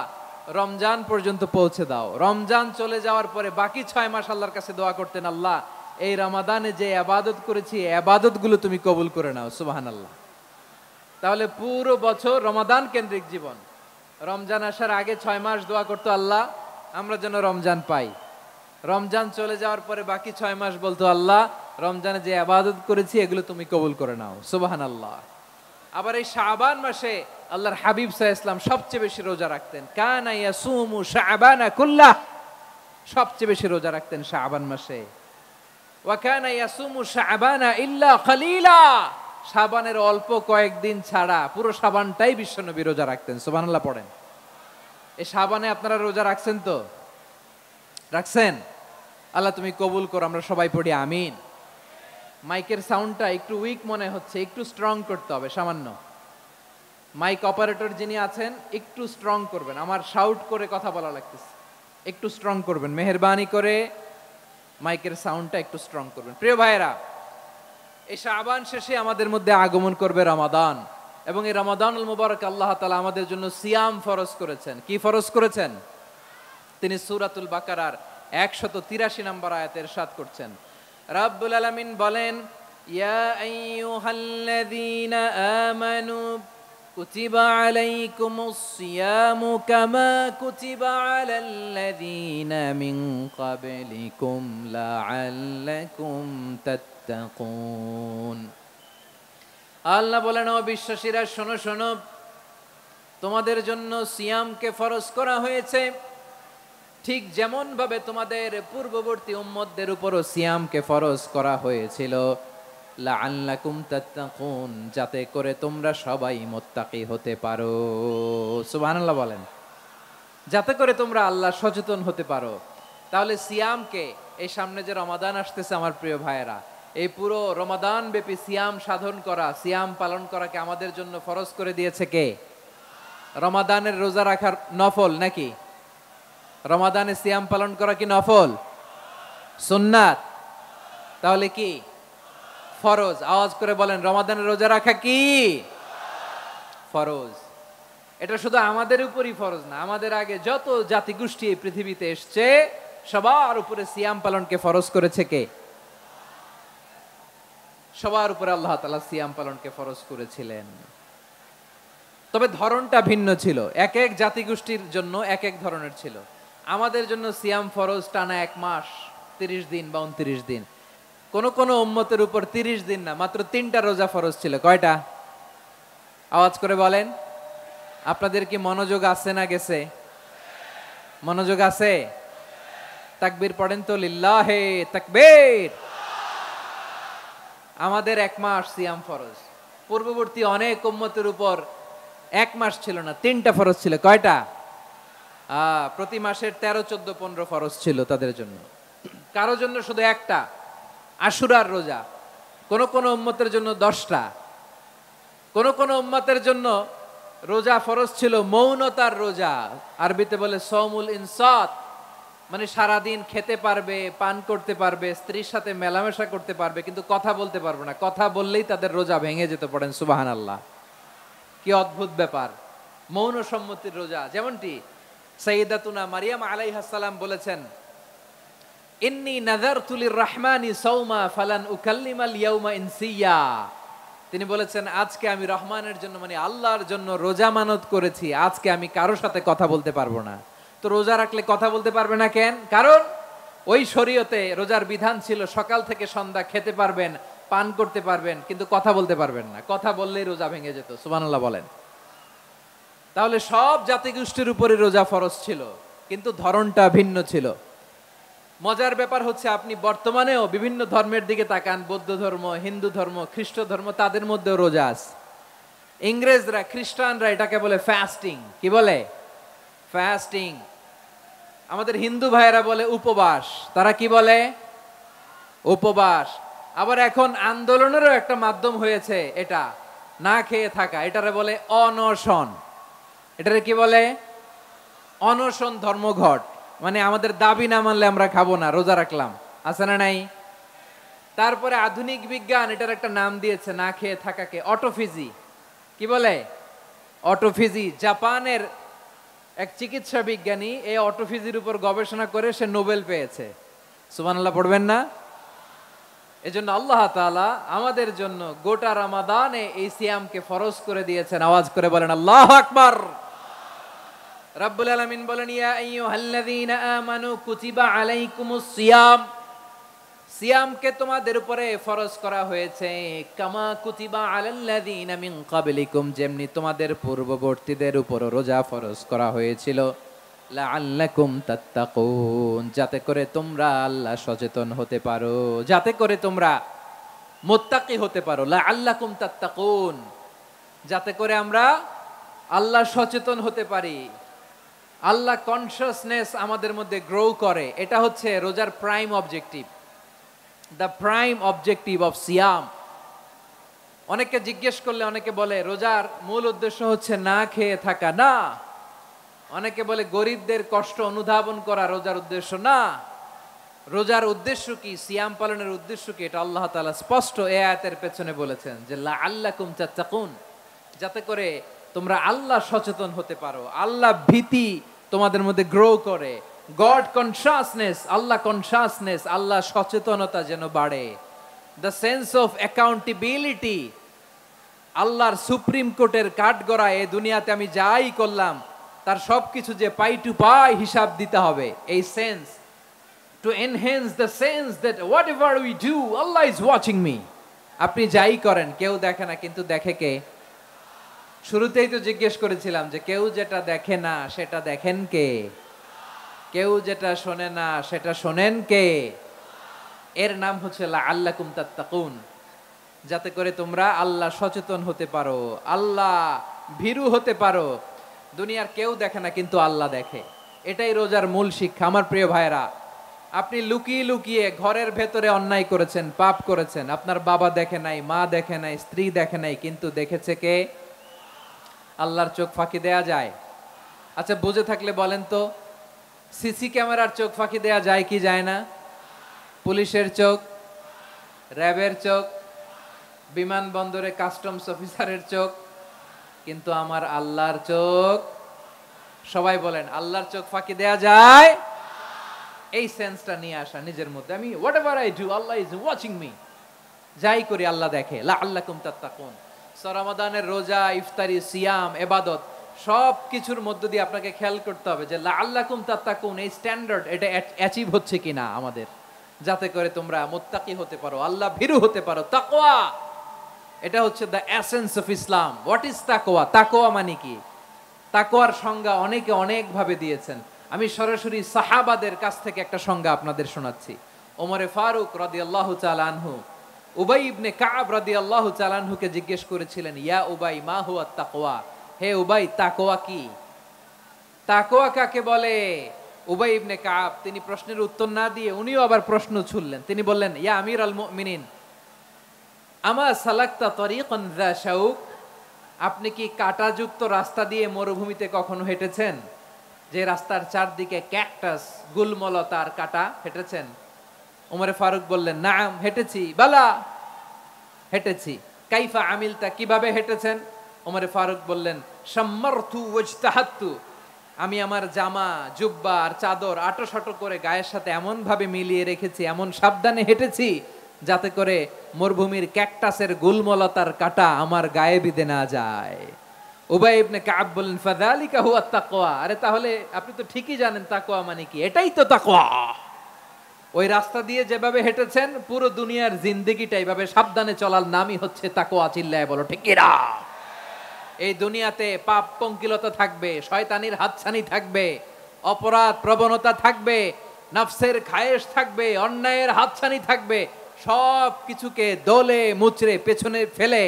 রমজান পর্যন্ত পৌঁছে দাও। রমজান চলে যাওয়ার পরে বাকি 6 মাস আল্লাহর কাছে দোয়া করতেন, আল্লাহ এই রমাদানে যে ইবাদত করেছি, ইবাদতগুলো তুমি কবুল করে নাও। সুবহানাল্লাহ। তাহলে পুরো বছর রমাদান কেন্দ্রিক জীবন। রমজান আসার আগে 6 মাস দোয়া করতো আল্লাহ আমরা যেন রমজান পাই। রমজান চলে যাওয়ার পরে বাকি 6 মাস বলতো আল্লাহ রমজানে যে ইবাদত করেছি এগুলো তুমি কবুল করে নাও, সুবহানাল্লাহ। আবার এই শাবান মাসে আল্লাহর হাবিব সাল্লাল্লাহু আলাইহি ওয়াসাল্লাম সবচেয়ে বেশি রোজা রাখতেন। কানা ইয়াসুমু শাবানা কুল্লাহ, সবচেয়ে বেশি রোজা রাখতেন শাবান মাসে। ওয়া কানা ইয়াসুমু শাবানা ইল্লা কলিলা, শাবানের অল্প কয়েকদিন ছাড়া পুরো শাবানটাই বিশ্বনবী রোজা রাখতেন, সুবহানাল্লাহ পড়েন। এই শাবানে আপনারা রোজা রাখছেন তো? রাখছেন? আল্লাহ তুমি কবুল করো, আমরা সবাই পড়ি আমিন। মাইকের সাউন্ডটা একটু উইক মনে হচ্ছে, একটু স্ট্রং করতে হবে সামান্য। মাইক অপারেটর যিনি আছেন একটু স্ট্রং করবেন, আমার শাউট করে কথা বলা লাগতেছে, একটু স্ট্রং করবেন মেহেরবানি করে, মাইকের সাউন্ডটা একটু স্ট্রং করবেন। প্রিয় ভাইয়েরা, এই শাবান শেষে আমাদের মধ্যে আগমন করবে রমাদান, এবং এই রমাদানুল মুবারক আল্লাহ তাআলা আমাদের জন্য সিয়াম ফরজ করেছেন। কি ফরজ করেছেন? তিনি সূরাতুল বাকারার 183 নম্বর আয়াতে ইরশাদ করছেন, রাব্বুল আলামিন বলেন, ইয়া আইয়ুহাল্লাযীনা আমানু কুতিবা আলাইকুমুস সিয়ামু কামা কুতিবা আলাল্লাযীনা মিন ক্বাবলিকুম লাআল্লাকুম তাত্তাকুন। আল্লাহ বলেন, ও বিশ্বাসীরা শোনো শোনো, তোমাদের জন্য সিয়ামকে ফরজ করা হয়েছে, ঠিক যেমন ভাবে তোমাদের পূর্ববর্তী উম্মতদের উপরও সিয়ামকে ফরজ করা হয়েছিল, লাআল্লাকুম তাত্তাকুন, যাতে করে তোমরা সবাই মুত্তাকি হতে পারো। সুবহানাল্লাহ বলেন, যাতে করে তোমরা আল্লাহ সচেতন হতে পারো। তাহলে সিয়ামকে, এই সামনে যে রমাদান আসতেছে আমার প্রিয় ভাইয়েরা, এই পুরো রমাদান ব্যাপী সিয়াম সাধন করা, সিয়াম পালন করাকে আমাদের জন্য ফরজ করে দিয়েছে কে? রমাদানের রোজা রাখার নফল নাকি? রমাদানে সিয়াম পালন করা কি নফল? সুন্নাত? তাহলে কি ফরজ? আওয়াজ করে বলেন, রমাদানের রোজা রাখা কি ফরজ? এটা শুধু আমাদের উপরই ফরজ না, আমাদের আগে যত জাতিগোষ্ঠী এই পৃথিবীতে এসছে সবার উপরে সিয়াম পালনকে ফরজ করেছে কে? সবার উপরে আল্লাহ তাআলা সিয়াম পালনকে ফরজ করেছিলেন। তবে ধরনটা ভিন্ন ছিল, এক এক জাতিগোষ্ঠীর জন্য এক এক ধরনের ছিল। আমাদের জন্য সিয়াম ফরজ টানা 1 মাস 30 দিন বা 29 দিন। কোন কোন উম্মতের উপর 30 দিন না, মাত্র 3টা রোজা ফরজ ছিল। কয়টা? আওয়াজ করে বলেন। আপনাদের কি মনোযোগ আছে না গেছে? মনোযোগ আছে? তাকবীর পড়েন তো, লিল্লাহে তাকবীর। আমাদের 1 মাস সিয়াম ফরজ, পূর্ববর্তী অনেক উম্মতের উপর 1 মাস ছিল না, 3টা ফরজ ছিল। কয়টা? প্রতি মাসের 13, 14, 15 ফরজ ছিল তাদের জন্য। কারো জন্য শুধু একটা, আশুরার রোজা। কোন কোন উম্মতের জন্য 10টা। কোন কোন উম্মতের জন্য রোজা ফরজ ছিল মৌনতার রোজা, আরবিতে বলে সওমুল ইনসাত, মানে সারাদিন খেতে পারবে, পান করতে পারবে, স্ত্রীর সাথে মেলামেশা করতে পারবে, কিন্তু কথা বলতে পারবে না। কথা বললেই তাদের রোজা ভেঙে যেতে। পড়েন সুবহানাল্লাহ। কি অদ্ভুত ব্যাপার! মৌন সম্মতির রোজা। যেমনটি সাইয়্যিদাতুনা মারিয়াম আলাইহাস সালাম বলেছেন, ইন্নী নাযারতু লির-রাহমানি সাওমা ফালান উকাল্লিমাল ইয়াউমা ইনসিয়া। তিনি বলেছেন, আজকে আমি রহমানের জন্য, মানে আল্লাহর জন্য রোজা মানত করেছি, আজকে আমি কারোর সাথে কথা বলতে পারবো না। তো রোজা রাখলে কথা বলতে পারবে না কেন? কারণ ওই শরীয়তে রোজার বিধান ছিল সকাল থেকে সন্ধ্যা খেতে পারবেন, পান করতে পারবেন, কিন্তু কথা বলতে পারবেন না। কথা বললেই রোজা ভেঙে যেত। সুবহানাল্লাহ বলেন। তাহলে সব জাতিগোষ্ঠীর উপরে রোজা ফরজ ছিল, কিন্তু ধরনটা ভিন্ন ছিল। মজার ব্যাপার হচ্ছে, আপনি বর্তমানেও বিভিন্ন ধর্মের দিকে তাকান, বৌদ্ধ ধর্ম, হিন্দু ধর্ম, খ্রিস্ট ধর্ম, তাদের মধ্যেও রোজা আছে। ইংরেজরা, খ্রিস্টানরা এটাকে বলে ফাস্টিং। কি বলে? ফাস্টিং। আমাদের হিন্দু ভাইয়েরা বলে উপবাস। তারা কি বলে? উপবাস। আবার এখন আন্দোলনেরও একটা মাধ্যম হয়েছে এটা, না খেয়ে থাকা। এটারে বলে অনশন। এটারে কি বলে? অনশন ধর্মঘট। মানে আমাদের দাবি না মানলে আমরা খাবো না, রোজা রাখলাম। আছে না নাই? তারপরে আধুনিক বিজ্ঞান এটার একটা নাম দিয়েছে না খেয়ে থাকাকে, অটোফিজি। কি বলে? অটোফিজি। জাপানের এক চিকিৎসা বিজ্ঞানী এই অটোফিজির উপর গবেষণা করে সে নোবেল পেয়েছে। সুবহানাল্লাহ পড়বেন না? এজন্য আল্লাহ তাআলা আমাদের জন্য গোটা রমাদানে এই সিয়ামকে ফরজ করে দিয়েছেন। আওয়াজ করে বলেন আল্লাহু আকবার। রাব্বুল আলামিন বলেন, ইয়া আইয়ুহাল্লাযীনা আমানু কুতিবা আলাইকুমুস সিয়াম, সিয়ামকে তোমাদের উপরে ফরজ করা হয়েছে কামা কুতিবা আলাল্লাযীনা মিন ক্বাবলিকুম, যেমনি তোমাদের পূর্ববর্তীদের উপর রোজা ফরজ করা হয়েছিল, লাআল্লাকুম তাত্তাকুন, যাতে করে তোমরা আল্লাহ সচেতন হতে পারো, যাতে করে তোমরা মুত্তাকি হতে পারো। লাআল্লাকুম তাত্তাকুন, যাতে করে আমরা আল্লাহ সচেতন হতে পারি, আল্লাহ কনসিয়াসনেস আমাদের মধ্যে গ্রো করে। এটা হচ্ছে রোজার prime objective, the prime objective of সিয়াম। অনেকে জিজ্ঞেস করলে অনেকে বলে রোজার মূল উদ্দেশ্য হচ্ছে না খেয়ে থাকা। না। অনেকে বলে গরিবদের কষ্ট অনুধাবন করা রোজার উদ্দেশ্য। না। রোজার উদ্দেশ্য কি, সিয়াম পালনের উদ্দেশ্য কি, এটা আল্লাহ তাআলা স্পষ্ট এই আয়াতের পেছনে বলেছেন যে লাআল্লাকুম তাত্তাকুন, যাতে করে তোমরা আল্লাহ সচেতন হতে পারো, আল্লাহ ভীতি তোমাদের মধ্যে গ্রো করে, গড কনসিয়াসনেস, আল্লাহ কনসিয়াসনেস, আল্লাহ সচেতনতা যেন বাড়ে, দ্য সেন্স অফ অ্যাকাউন্টেবিলিটি, আল্লাহর সুপ্রিম কোর্টের কাঠগড়া এই দুনিয়াতে আমি যাই করলাম তার সবকিছু যে পাই টু পাই হিসাব দিতে হবে, এই sense, to enhance the sense that what ever we do Allah is watching me. আপনি যাই করেন কেউ দেখে না, কিন্তু দেখে কে? শুরুতেই তো জিজ্ঞেস করেছিলাম যে কেউ যেটা দেখে না সেটা দেখেন কে? কেউ যেটা শোনে না সেটা শোনেন কে? এর নাম হচ্ছে লাআল্লাকুম তাত্তাকুন, যাতে করে তোমরা আল্লাহ সচেতন হতে পারো, আল্লাহ ভীরু হতে পারো। দুনিয়ার কেউ দেখে না, কিন্তু আল্লাহ দেখে। এটাই রোজার মূল শিক্ষা। আমার প্রিয় ভাইরা, আপনি লুকিয়ে লুকিয়ে ঘরের ভেতরে অন্যায় করেছেন, পাপ করেছেন, আপনার বাবা দেখে নাই, মা দেখে নাই, স্ত্রী দেখে নাই, কিন্তু দেখেছে কে? আল্লাহর চোখ ফাঁকি দেয়া যায়? আচ্ছা, বুঝে থাকলে বলেন তো, সিসি ক্যামেরার চোখ ফাঁকি দেয়া যায় কি যায় না? পুলিশের চোখ, র্যাবের চোখ, বিমানবন্দরে কাস্টমস অফিসারের চোখ, কিন্তু আমার আল্লাহর চোখ? সবাই বলেন, আল্লাহর চোখ ফাঁকি দেয়া যায়? এই সেন্সটা নিয়ে আসা নিজের মধ্যে, আমি what ever I do Allah is watching me, যাই করি আল্লাহ দেখে। লাআল্লাকুম তাত্তাকুন। রমাদানের রোজা, ইফতারি, সিয়াম, ইবাদত সব কিছুর মধ্য দিয়ে আপনাকে খেয়াল করতে হবে যে লাআল্লাকুম তাত্তাকুন এই স্ট্যান্ডার্ড এটা অ্যাচিভ হচ্ছে কিনা আমাদের, যাতে করে তোমরা মুত্তাকি হতে পারো, আল্লাহ ভীরু হতে পারো। তাকওয়া, এটা হচ্ছে the essence of Islam. What is তাকওয়া? তাকওয়া মানে কি? তাকওয়ার সংজ্ঞা অনেকে অনেক ভাবে দিয়েছেন। আমি সরাসরি সাহাবাদের কাছ থেকে একটা সংজ্ঞা আপনাদের শোনাচ্ছি। ওমরে ফারুক রাদিয়াল্লাহু তাআলা আনহু উবাই ইবনে কাব রাদিয়াল্লাহু তাআলা আনহুকে জিজ্ঞেস করেছিলেন, ইয়া উবাই মা হুয়া তাকওয়া, হে উবাই তাকওয়া কি? তাকওয়া কাকে বলে? উবাই ইবনে কাব তিনি প্রশ্নের উত্তর না দিয়ে উনিও আবার প্রশ্ন ছুড়লেন। তিনি বললেন, ইয়া আমির আল মুমিনিন, আমা সালাকতা তরিকান যা শাউক, আপনি কি কাঁটাযুক্ত রাস্তা দিয়ে মরুভূমিতে কখনো হেঁটেছেন? যে রাস্তার চারদিকে ক্যাকটাস, গুলমলতার কাঁটা, হেঁটেছেন? ওমরে ফারুক বললেন, নাম, হেঁটেছি। বালা, হেঁটেছি। কাইফা আমিলতা, কিভাবে হেঁটেছেন? ওমরে ফারুক বললেন, শাম্মারতু ওয়াজতাহাত্তু, আমি আমার জামা, জুব্বা আর চাদর আটোসাটো করে গায়ের সাথে এমন ভাবে মিলিয়ে রেখেছি, এমন সাবধানে হেঁটেছি যাতে করে মরুভূমির ক্যাকটাসের গুলমলতার কাঁটা আমার গায়ে বিঁধে না যায়। উবাই ইবনে কাব বললেন, ফাযালিকা হুয়া তাকওয়া, আরে তাহলে আপনি তো ঠিকই জানেন তাকওয়া মানে কি, এটাই তো তাকওয়া। ওই রাস্তা দিয়ে যেভাবে হেঁটেছেন পুরো দুনিয়ার জিন্দেগিটা এইভাবে সাবধানে চলার নামই হচ্ছে তাকওয়া। চিল্লায় বলো ঠিক কিনা? এই দুনিয়াতে পাপ পঙ্কিলতা থাকবে, শয়তানির হাতছানি থাকবে, অপরাধ প্রবণতা থাকবে, নফসের খায়েশ থাকবে, অন্যায়ের হাতছানি থাকবে, সব কিছুকে দলে মুচড়ে পেছনে ফেলে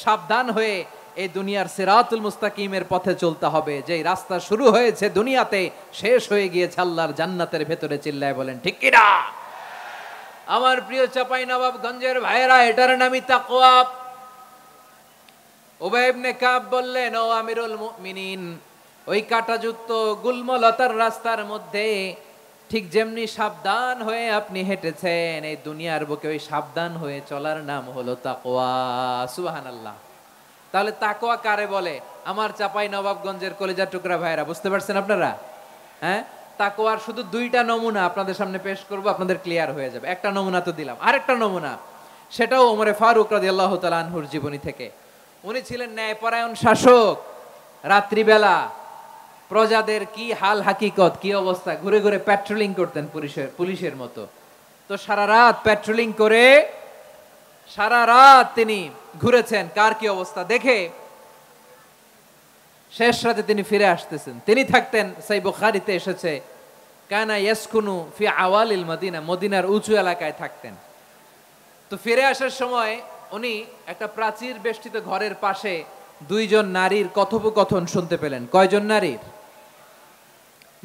সাবধান হয়ে এই দুনিয়ার সিরাতুল মুস্তাকিমের পথে চলতে হবে। যেই রাস্তা শুরু হয়েছে দুনিয়াতে, শেষ হয়ে গিয়েছে আল্লাহর জান্নাতের ভেতরে। চিল্লায় বলেন ঠিক কিনা? আমার প্রিয় চাঁপাইনবাবগঞ্জের ভাইয়েরা, এটার নামই তাকওয়া। উবাই ইবনে কাব বললেন, ও আমিরুল মুমিনিন, ওই কাঁটাযুক্ত গুলমলতার রাস্তার মধ্যে ঠিক যেমনি সাবধান হয়ে আপনি হেঁটেছেন, এই দুনিয়ার বুকে ওই সাবধান হয়ে চলার নাম হলো তাকওয়া। সুবহানাল্লাহ। তাহলে তাকওয়া কারে বলে? আমার চাঁপাইনবাবগঞ্জের কলিজার টুকরা ভাইয়েরা, বুঝতে পারছেন আপনারা? হ্যাঁ, তাকওয়ার শুধু দুইটা নমুনা আপনাদের সামনে পেশ করব, আপনাদের ক্লিয়ার হয়ে যাবে। একটা নমুনা তো দিলাম, আরেকটা নমুনা। সেটাও ওমরে ফারুক রাদিয়াল্লাহু তাআলা আনহুর জীবনী থেকে। উনি ছিলেন ন্যায়পরায়ণ শাসক। রাত্রিবেলা প্রজাদের কি হাল হাকিকত, কি অবস্থা, ঘুরে ঘুরে প্যাট্রোলিং করতেন পুলিশের মতো। তো সারা রাত প্যাট্রোলিং করে সারা রাত তিনি ঘুরেছেন কার কি অবস্থা দেখে। শেষ রাতে তিনি ফিরে আসতেছেন। তিনি থাকতেন, সহিহ বুখারীতে এসেছে, কানা ইয়াসকুনু ফি আওয়ালিল মদিনা, মদিনার উঁচু এলাকায় থাকতেন। তো ফিরে আসার সময় উনি একটা প্রাচীর বেষ্টিত ঘরের পাশে দুইজন নারীর কথোপকথন শুনতে পেলেন। কয়জন নারীর?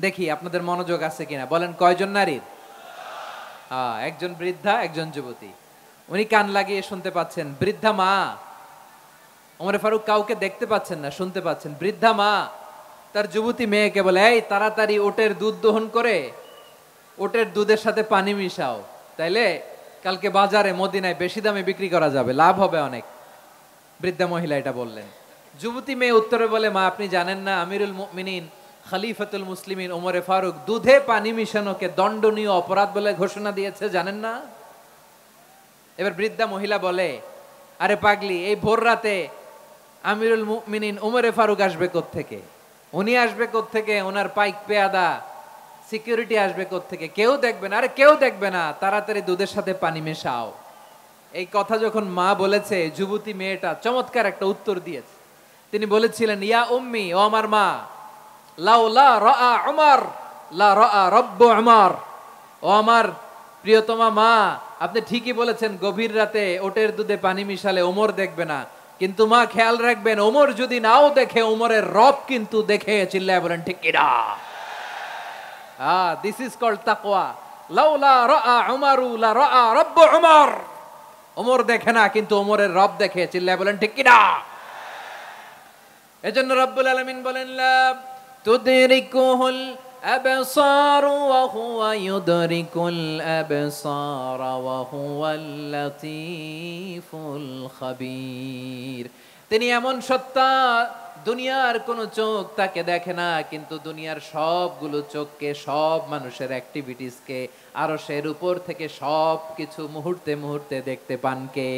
দেখি আপনাদের মনোযোগ আছে কিনা, বলেন কয়জন নারীর? একজন বৃদ্ধা, একজন যুবতী। উনি কান লাগিয়ে শুনতে পাচ্ছেন। বৃদ্ধা মা, ওমর ফারুক কাউকে দেখতে পাচ্ছেন না, শুনতে পাচ্ছেন। বৃদ্ধা মা তার যুবতী মেয়েকে বলে, এই তাড়াতাড়ি ওটের দুধ দহন করে ওটের দুধের সাথে পানি মিশাও, তাইলে কালকে বাজারে মদিনায় বেশি দামে বিক্রি করা যাবে, লাভ হবে অনেক। বৃদ্ধা মহিলা এটা বললেন। যুবতী মেয়ে উত্তরে বলে, মা আপনি জানেন না আমিরুল মুমিনিন খলিফাতুল মুসলিমিন ওমরে ফারুক দুধে পানি মিশানোকে দণ্ডনীয় অপরাধ বলে ঘোষণা দিয়েছে, জানেন না? এবার বৃদ্ধা মহিলা বলে, আরে পাগলি, এই ভোর রাতে আমিরুল মুমিনিন ওমরে ফারুক আসবে কোত্থেকে? উনি আসবে কোত্থেকে? ওনার পাইক পেয়াদা সিকিউরিটি আসবে কোত্থেকে? কেউ দেখবে না। আরে কেউ দেখবে না, তাড়াতাড়ি দুধের সাথে পানি মেশাও। এই কথা যখন মা বলেছে, যুবতী মেয়েটা চমৎকার একটা উত্তর দিয়েছে। তিনি বলেছিলেন, ইয়া উম্মি, ও আমার মা, লাউলা রাআ উমর লা রাআ রব্বু উমর। ও আমার প্রিয়তমা মা, আপনি ঠিকই বলেছেন, গভীর রাতে ওটের দুধে পানি মিশালে ওমর দেখবে না, কিন্তু মা খেয়াল রাখবেন, ওমর যদি নাও দেখে, ওমরের রব কিন্তু দেখে। চিল্লায় বলেন ঠিক কিনা? দিস ইজ কল্ড তাকওয়া। লাউলা রাআ উমরু লা রাআ রব্বু উমর। ওমর দেখে না, কিন্তু ওমরের রব দেখে। চিল্লায় বলেন ঠিক কিনা? এজন্য রব্বুল আলামিন বলেন, লা তুদরিকুহুল আবসার ওয়া হুয়া ইউদরিকুল আবসার ওয়া হুয়াল লাতীফুল খাবীর। তিনি এমন সত্তা, দুনিয়ার কোন চোখ তাকে দেখে না, কিন্তু দুনিয়ার সবগুলো চোখকে, সব মানুষের অ্যাক্টিভিটিসকে আরশের উপর থেকে সব কিছু মুহূর্তে মুহূর্তে দেখতে পান কে?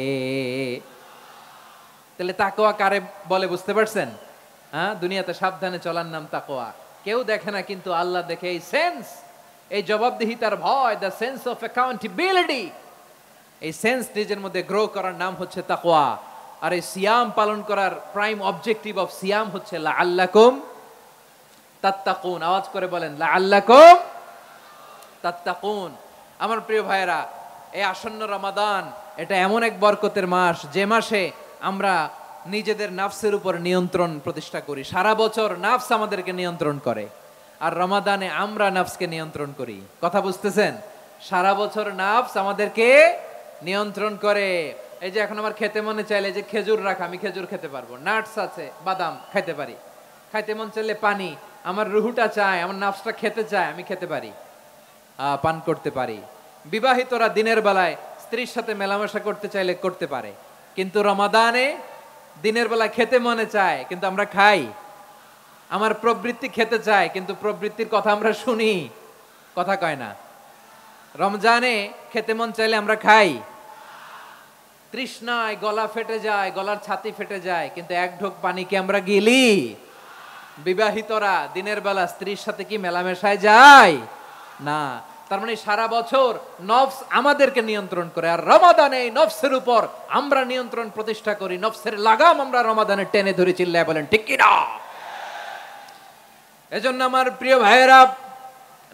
তাহলে তাকওয়া কারে বলে বুঝতে পারছেন? দুনিয়াতে সাবধানে চলার নাম তাকওয়া। কেউ দেখে না, কিন্তু আল্লাহ দেখে। এই সেন্স, এই জবাবদিহিতার ভয়, দ্য সেন্স অফ অ্যাকাউন্টেবিলিটি, এই সেন্স নিজের মধ্যে গ্রো করার নাম হচ্ছে তাকওয়া। আর এই সিয়াম পালন করার প্রাইম অবজেক্টিভ অফ সিয়াম হচ্ছে লাআল্লাকুম তাত্তাকুন। আওয়াজ করে বলেন, লাআল্লাকুম তাত্তাকুন। আমার প্রিয় ভাইয়েরা, এই আসন্ন রমাদান, এটা এমন এক বরকতের মাস, যে মাসে আমরা নিজেদের নাফসের উপর নিয়ন্ত্রণ প্রতিষ্ঠা করি। সারা বছর নাফস আমাদেরকে নিয়ন্ত্রণ করে, আর রমাদানে আমরা নাফসকে নিয়ন্ত্রণ করি। কথা বুঝতেছেন? সারা বছর নাফস আমাদেরকে নিয়ন্ত্রণ করে। এই যে এখন আমার খেতে মনে চাইলে যে খেজুর রাখা, আমি খেজুর খেতে পারবো। নাটস আছে, বাদাম খাইতে পারি। খাইতে মন চাইলে পানি, আমার রুহুটা চায়, আমার নাফসটা খেতে চায়, আমি খেতে পারি, পান করতে পারি। বিবাহিতরা দিনের বেলায় স্ত্রীর সাথে মেলামেশা করতে চাইলে করতে পারে, কিন্তু রমাদানে দিনের বেলায় খেতে মনে চায়, কিন্তু আমরা খাই। আমার প্রবৃত্তি খেতে চায়, কিন্তু প্রবৃত্তির কথা আমরা শুনি, কথা কয় না। রমজানে খেতে মন চাইলে আমরা খাই। তৃষ্ণায় গলা ফেটে যায়, গলার ছাতি ফেটে যায়, কিন্তু এক ঢোক পানি কি আমরা গিলি? বিবাহিতরা দিনের বেলা স্ত্রীর সাথে কি মেলামেশায় যায়? না। তার মানে সারা বছর নফস আমাদেরকে নিয়ন্ত্রণ করে, আর রমাদানে নফসের উপর আমরা নিয়ন্ত্রণ প্রতিষ্ঠা করি। নফসের লাগাম আমরা রমাদানে টেনে ধরে। চিল্লায় বলেন ঠিক কিনা? এজন্য আমার প্রিয় ভাইয়েরা,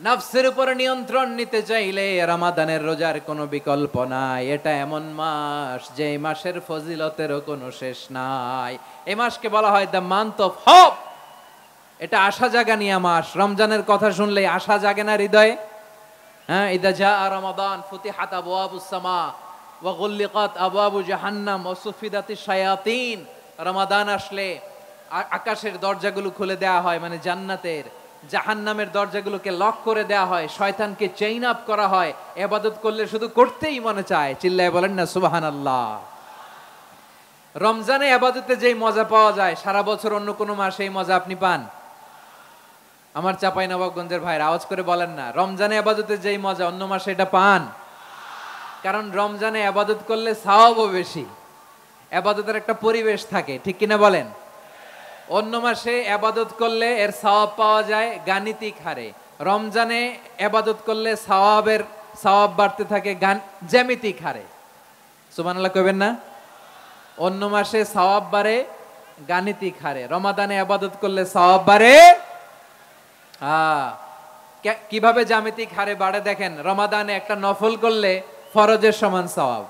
নফসের উপর নিয়ন্ত্রণ নিতে চাইলে রমাদানের রোজার কোনো বিকল্প নাই। এটা এমন মাস, যে মাসের ফজিলতেরও কোনো শেষ নাই। এই মাসকে বলা হয় দ্য মান্থ অফ হোপ। এটা আশা জাগানিয়া মাস। রমজানের কথা শুনলে আশা জাগে না হৃদয়ে? ইদা জাআ রমাদান ফুতিহাত আবওয়াবুস সামা ওয়া গুল্লিকাত আবওয়াবু জাহান্নাম ওয়া সুফিদাতিশ শায়াতিন। রমাদান আসলে আকাশের দরজাগুলো খুলে দেওয়া হয়, মানে জান্নাতের। জাহান্নামের দরজাগুলোকে লক করে দেওয়া হয়, শয়তানকে চেইন আপ করা হয়। ইবাদত করলে শুধু করতেই মনে চায়। চিল্লায় বলেন না সুবহানাল্লাহ। রমজানে ইবাদতে যেই মজা পাওয়া যায়, সারা বছর অন্য কোনো মাসে এই মজা আপনি পান? আমার চাঁপাইনবাবগঞ্জের ভাইরা আওয়াজ করে বলেন না, রমজানে ইবাদতে যেই মজা অন্য মাসে এটা পান? কারণ রমজানে ইবাদত করলে সওয়াবও বেশি, ইবাদতের একটা পরিবেশ থাকে, ঠিক কিনা বলেন? অন্য মাসে ইবাদত করলে এর সওয়াব পাওয়া যায় গাণিতিক হারে, রমজানে ইবাদত করলে সওয়াব বাড়তে থাকে জ্যামিতিক হারে। সুবহানাল্লাহ কইবেন না? অন্য মাসে সওয়াব বাড়ে গাণিতিক হারে, রমাদানে ইবাদত করলে সওয়াব বাড়ে কিভাবে জ্যামিতিক হারে বাড়ে দেখেন। রমাদানে একটা নফল করলে ফরজের সমান সওয়াব,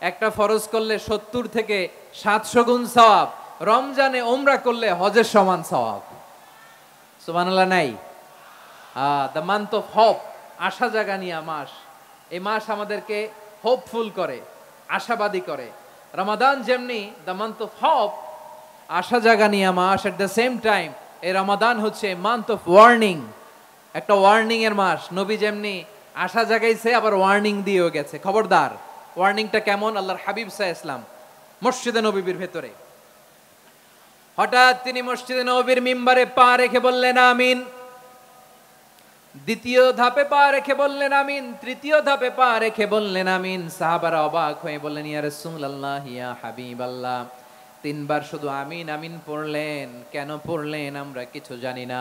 একটা ফরজ করলে 70 থেকে 700 গুণ সওয়াব, রমজানে উমরা করলে হজের সমান সওয়াব। সুবহানাল্লাহ নাই? দ্য মান্থ অফ হোপ, আশা জাগানিয়া মাস। এই মাস আমাদেরকে হোপফুল করে, আশাবাদী করে। রমাদান যেমনি দ্য মান্থ অফ হোপ, আশা জাগানিয়া মাস, এট দ্য সেম টাইম এই রমাদান হচ্ছে মান্থ অফ ওয়ার্নিং, একটা ওয়ার্নিং এর মাস। নবী যেমনি আশা জাগাইছে আবার ওয়ার্নিং দিয়েও গেছে, খবরদার। ওয়ার্নিংটা কেমন? আল্লাহর হাবিব সাল্লাল্লাহু আলাইহি ওয়াসাল্লাম মসজিদে নববীর ভেতরে, হঠাৎ তিনি মসজিদে নববীর মিম্বারে পা রেখে বললেন আমিন। দ্বিতীয় ধাপে পা রেখে বললেন আমিন, তৃতীয় ধাপে পা রেখে বললেন আমিন। সাহাবারা অবাক হয়ে বললেন ইয়া রাসূলুল্লাহ, ইয়া হাবিবাল্লাহ, 3 বার শুধু আমিন আমিন পড়লেন, কেন পড়লেন আমরা কিছু জানি না,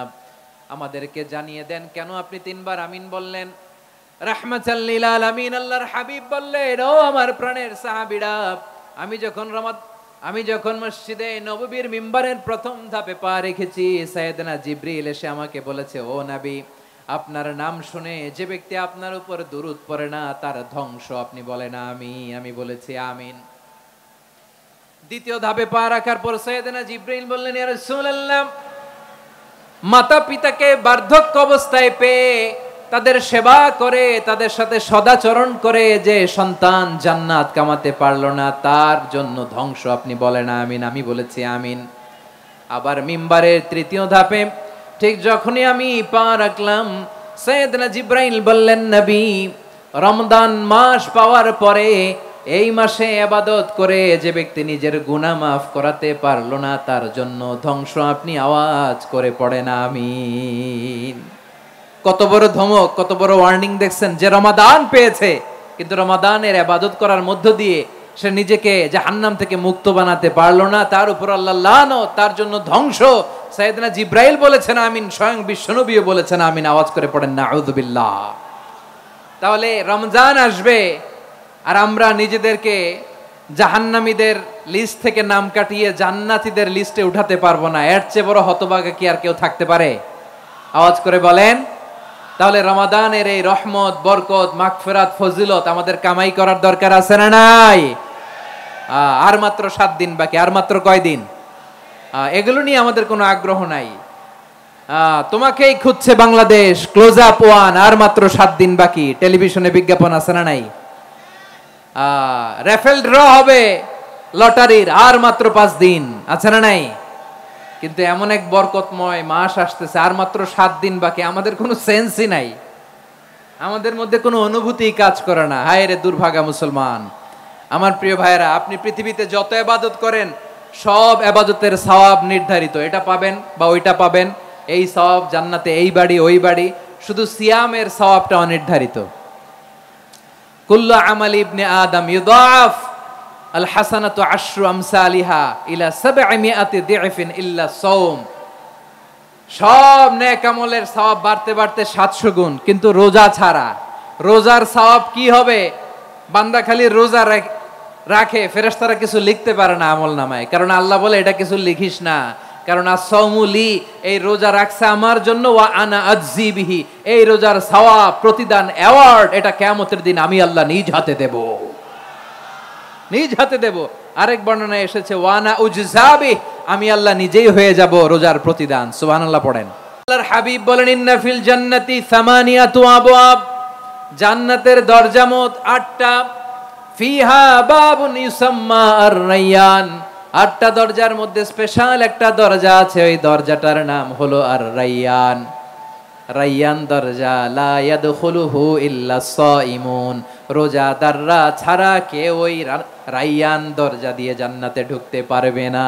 আমাদেরকে জানিয়ে দেন কেন আপনি 3 বার আমিন বললেন। রাহমাতাল লিল আলামিন আল্লাহর হাবিব বললেন, ও আমার প্রাণের সাহাবীরা, আমি যখন মসজিদে নববীর মিম্বারের প্রথম ধাপে পা রেখেছি, সাইয়েদনা জিবরিল এসে আমাকে বলেছে, ও নবী, আপনার নাম শুনে যে ব্যক্তি আপনার উপর দুরূদ পড়ে না তার ধ্বংস। আপনি বলেন আমি বলেছি আমিন। দ্বিতীয় ধাপে পা রাখার পর সাইয়েদনা জিবরিল বললেন, ইয়া রাসূলুল্লাহ, মাতা পিতাকে বার্ধক্য অবস্থায় পেয়ে তাদের সেবা করে, তাদের সাথে সদাচরণ করে যে সন্তান জান্নাত কামাতে পারলো না তার জন্য ধ্বংস। আপনি বলেন আমিন। আমি বলেছি আমিন। আবার মিম্বারের তৃতীয় ধাপে ঠিক যখনই আমি পা রাখলাম, সাইয়েদনা জিবরাইল বললেন, নবী, রমজান মাস পাওয়ার পরে এই মাসে ইবাদত করে যে ব্যক্তি নিজের গুনাহ মাফ করাতে পারলো না তার জন্য ধ্বংস। আপনি আওয়াজ করে পড়েন আমিন। কত বড় ধমক, কত বড় ওয়ার্নিং দেখছেন। যে রমাদান পেয়েছে কিন্তু রমাদানের ইবাদত করার মধ্য দিয়ে সে নিজেকে জাহান্নাম থেকে মুক্ত বানাতে পারলো না, তার উপর আল্লাহ লানত, তার জন্য ধ্বংস। সাইয়েদনা জিবরাইল বলেছেন আমিন, স্বয়ং বিশ্বনবীও বলেছেন আমিন। আওয়াজ করে পড়েন নাউযুবিল্লাহ। তাহলে রমজান আসবে আর আমরা নিজেদেরকে জাহান্নামীদের লিস্ট থেকে নাম কাটিয়ে জান্নাতীদের লিস্টে উঠাতে পারবো না। এর চেয়ে বড় হতভাগা কি আর কেউ থাকতে পারে? আওয়াজ করে বলেন। তাহলে রমাদানের এই রহমত, বরকত, মাগফিরাত, ফজিলত আমাদের কামাই করার দরকার আছে না নাই? আর মাত্র 7 দিন বাকি। আর মাত্র কয় দিন? এগুলো নিয়ে আমাদের কোনো আগ্রহ নাই। তোমাকেই খুঁজছে বাংলাদেশ, ক্লোজ আপ 1, আর মাত্র 7 দিন বাকি। টেলিভিশনে বিজ্ঞাপন আছে না নাই? রেফেল ড্র হবে লটারির, আর মাত্র 5 দিন, আছে না নাই? কিন্তু এমন এক বরকতময় মাস আসতেছে, আর মাত্র 7 দিন বাকি। আমাদের কোনো সেন্সই নাই, আমাদের মধ্যে কোনো অনুভূতি কাজ করে না। হায় রে দুর্ভাগা মুসলমান। আমার প্রিয় ভাইয়েরা, আপনি পৃথিবীতে যত ইবাদত করেন সব ইবাদতের সওয়াব নির্ধারিত। এটা পাবেন বা ওইটা পাবেন, এই সওয়াব জান্নাতে, এই বাড়ি ওই বাড়ি। শুধু সিয়ামের সওয়াবটা অনির্ধারিত। কুল্লু আমালি ইবনে আদম ইউদাফ আল হাসানাতু আশরু আমসালিহা ইলা 700 দিফিন ইল্লা সাওম। সব নেক আমলের সওয়াব বাড়তে বাড়তে 700 গুণ, কিন্তু রোজা ছাড়া। রোজার সওয়াব কি হবে? বান্দা খালি রোজা রাখে, ফেরেশতারা কিছু লিখতে পারে না আমলনামায়, কারণ আল্লাহ বলে এটা কিছু লিখিস না, কারণ as-সাওমু লি, এই রোজা রাখছে আমার জন্য, ওয়া আনা আজজি বিহি, এই রোজার সওয়াব, প্রতিদান, অ্যাওয়ার্ড এটা কিয়ামতের দিন আমি আল্লাহ নিজ হাতে দেব, নিজ হাতে দেব। আরেক বর্ণনায় এসেছে ওয়ানা উজজাবি, আমি আল্লাহ নিজেই হয়ে যাব রোজার প্রতিদান। সুবহানাল্লাহ পড়েন। আল্লাহর হাবিব বলেন, ইন্না ফিল জান্নাতি সামানিয়াতু আবওয়াব, জান্নাতের দরজা মোট 8টা। ফিহা বাবুন ইউসাম্মা আর-রায়্যান, 8টা দরজার মধ্যে স্পেশাল একটা দরজা আছে, ওই দরজাটার নাম হলো আর-রায়্যান। রায়্যান দরজা, লা ইয়াদখুলুহু ইল্লা সাইমুন, রোজাদাররা ছাড়া কেউ ওই রায়্যান দরজা দিয়ে জান্নাতে ঢুকতে পারবে না।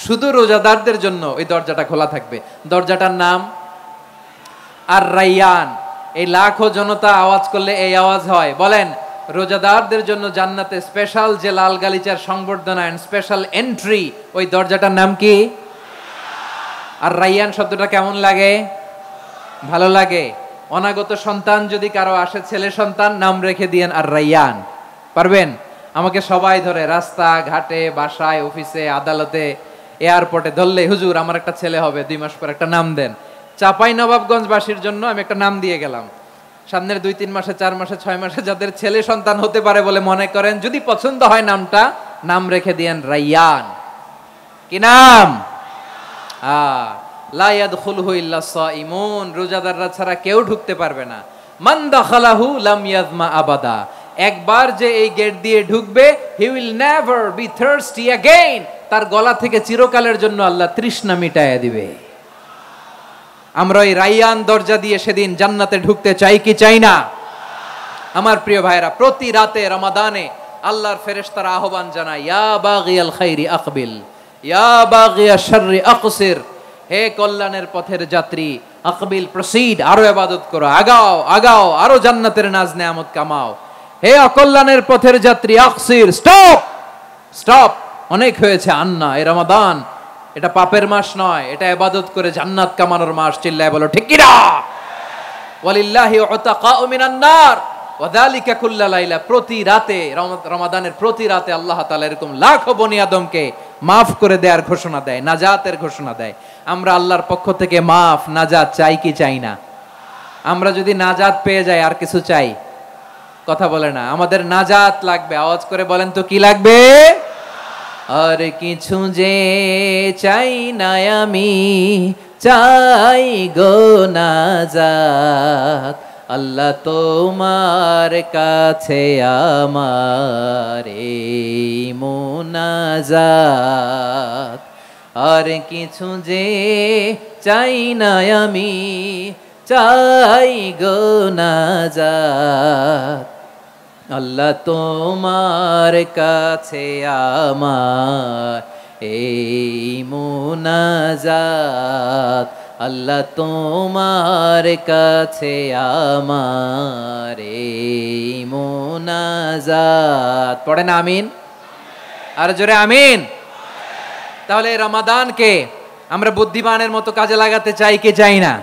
শুধু রোজাদারদের জন্য ওই দরজাটা খোলা থাকবে। দরজাটার নাম আর-রায়্যান। এই লাখো জনতা আওয়াজ করলে এই আওয়াজ হয়, বলেন রোজাদারদের জন্য জান্নাতে স্পেশাল যে লাল গালিচার সংবর্ধনা এন্ড স্পেশাল এন্ট্রি, ওই দরজাটার নাম কি? আর রাইয়ান শব্দটা কেমন লাগে? ভালো লাগে। অনাগত সন্তান যদি কারো আসে, ছেলে সন্তান, নাম রেখে দিয়েন আর রাইয়ান। পারবেন? আমাকে সবাই ধরে রাস্তা ঘাটে, বাসায়, অফিসে, আদালতে, এয়ারপোর্টে ধরলে, হুজুর আমার একটা ছেলে হবে 2 মাস পর, একটা নাম দেন। চাপাই নবাবগঞ্জবাসীর জন্য আমি একটা নাম দিয়ে গেলাম। সামনের 2-3 মাসে, 4 মাসে, 6 মাসে যাদের ছেলে সন্তান হতে পারে বলে মনে করেন, যদি পছন্দ হয় নামটা, নাম রেখে দিয়েন রাইয়ান। কি নাম? লা ইয়াদখুলহু ইল্লা সাইমুন, রোজাদাররা ছাড়া কেউ ঢুকতে পারবে না। মান দাখালাহু লাম ইয়াযমা আবাদা, একবার যে এই গেট দিয়ে ঢুকবে, he will never be thirsty again, তার গলা থেকে চিরকালের জন্য আল্লাহ তৃষ্ণা মিটায়া দিবে। আমরা এই রাইয়ান দরজা দিয়ে সেদিন জান্নাতে ঢুকতে চাই কি চাই না? আমার প্রিয় ভাইরা, প্রতি রাতে রমাদানে আল্লাহর ফেরেশতারা আহ্বান জানায়, ইয়া বাগিয়াল খাইরি আকবিল, ইয়া বাগিয়াশ শাররি আকসির, হে কল্যাণের পথের যাত্রী, আকবিল প্রসিড, আরো ইবাদত করো, আগাও আগাও, আরো জান্নাতের নাজ নেয়ামত কামাও। হে অকল্যাণের পথের যাত্রী, আকসির, স্টপ স্টপ, অনেক হয়েছে। আন্না, এই রমাদান এটা পাপের মাস নয়, এটা ইবাদত করে জান্নাত কামানোর মাস। চিল্লায় বলো ঠিক কি না? ওয়ালিল্লাহি উতাকাউ মিনান নার ওয়া যালিকা কুল্লা লাইলা, প্রতি রাতে, রমাদানের প্রতি রাতে আল্লাহ তাআলা এরকম লাখো বনি আদমকে মাফ করে দেওয়ার ঘোষণা দেয়, নাজাতের ঘোষণা দেয়। আমরা আল্লাহর পক্ষ থেকে মাফ, নাজাত চাই কি চাই না? আমরা যদি নাজাত পেয়ে যাই, আর কিছু চাই? কথা বলে না। আমাদের নাজাত লাগবে। আওয়াজ করে বলেন তো কি লাগবে? আর কিছু যে চাই না আমি, চাই গো নাজাত, আল্লাহ তোমার কাছে আমার এই মুনাজাত। আর কিছু যে চাই না আমি, চাই গো নাজাত, আল্লাহ তোমার কাছে আমার এই মুনাজাত, আল্লাহ তোমার কাছে আমার এই মুনাজাত। পড়েন আমিন, আর জোরে আমিন। তাহলে রমাদানকে আমরা বুদ্ধিমানের মতো কাজে লাগাতে চাই কি চাই না?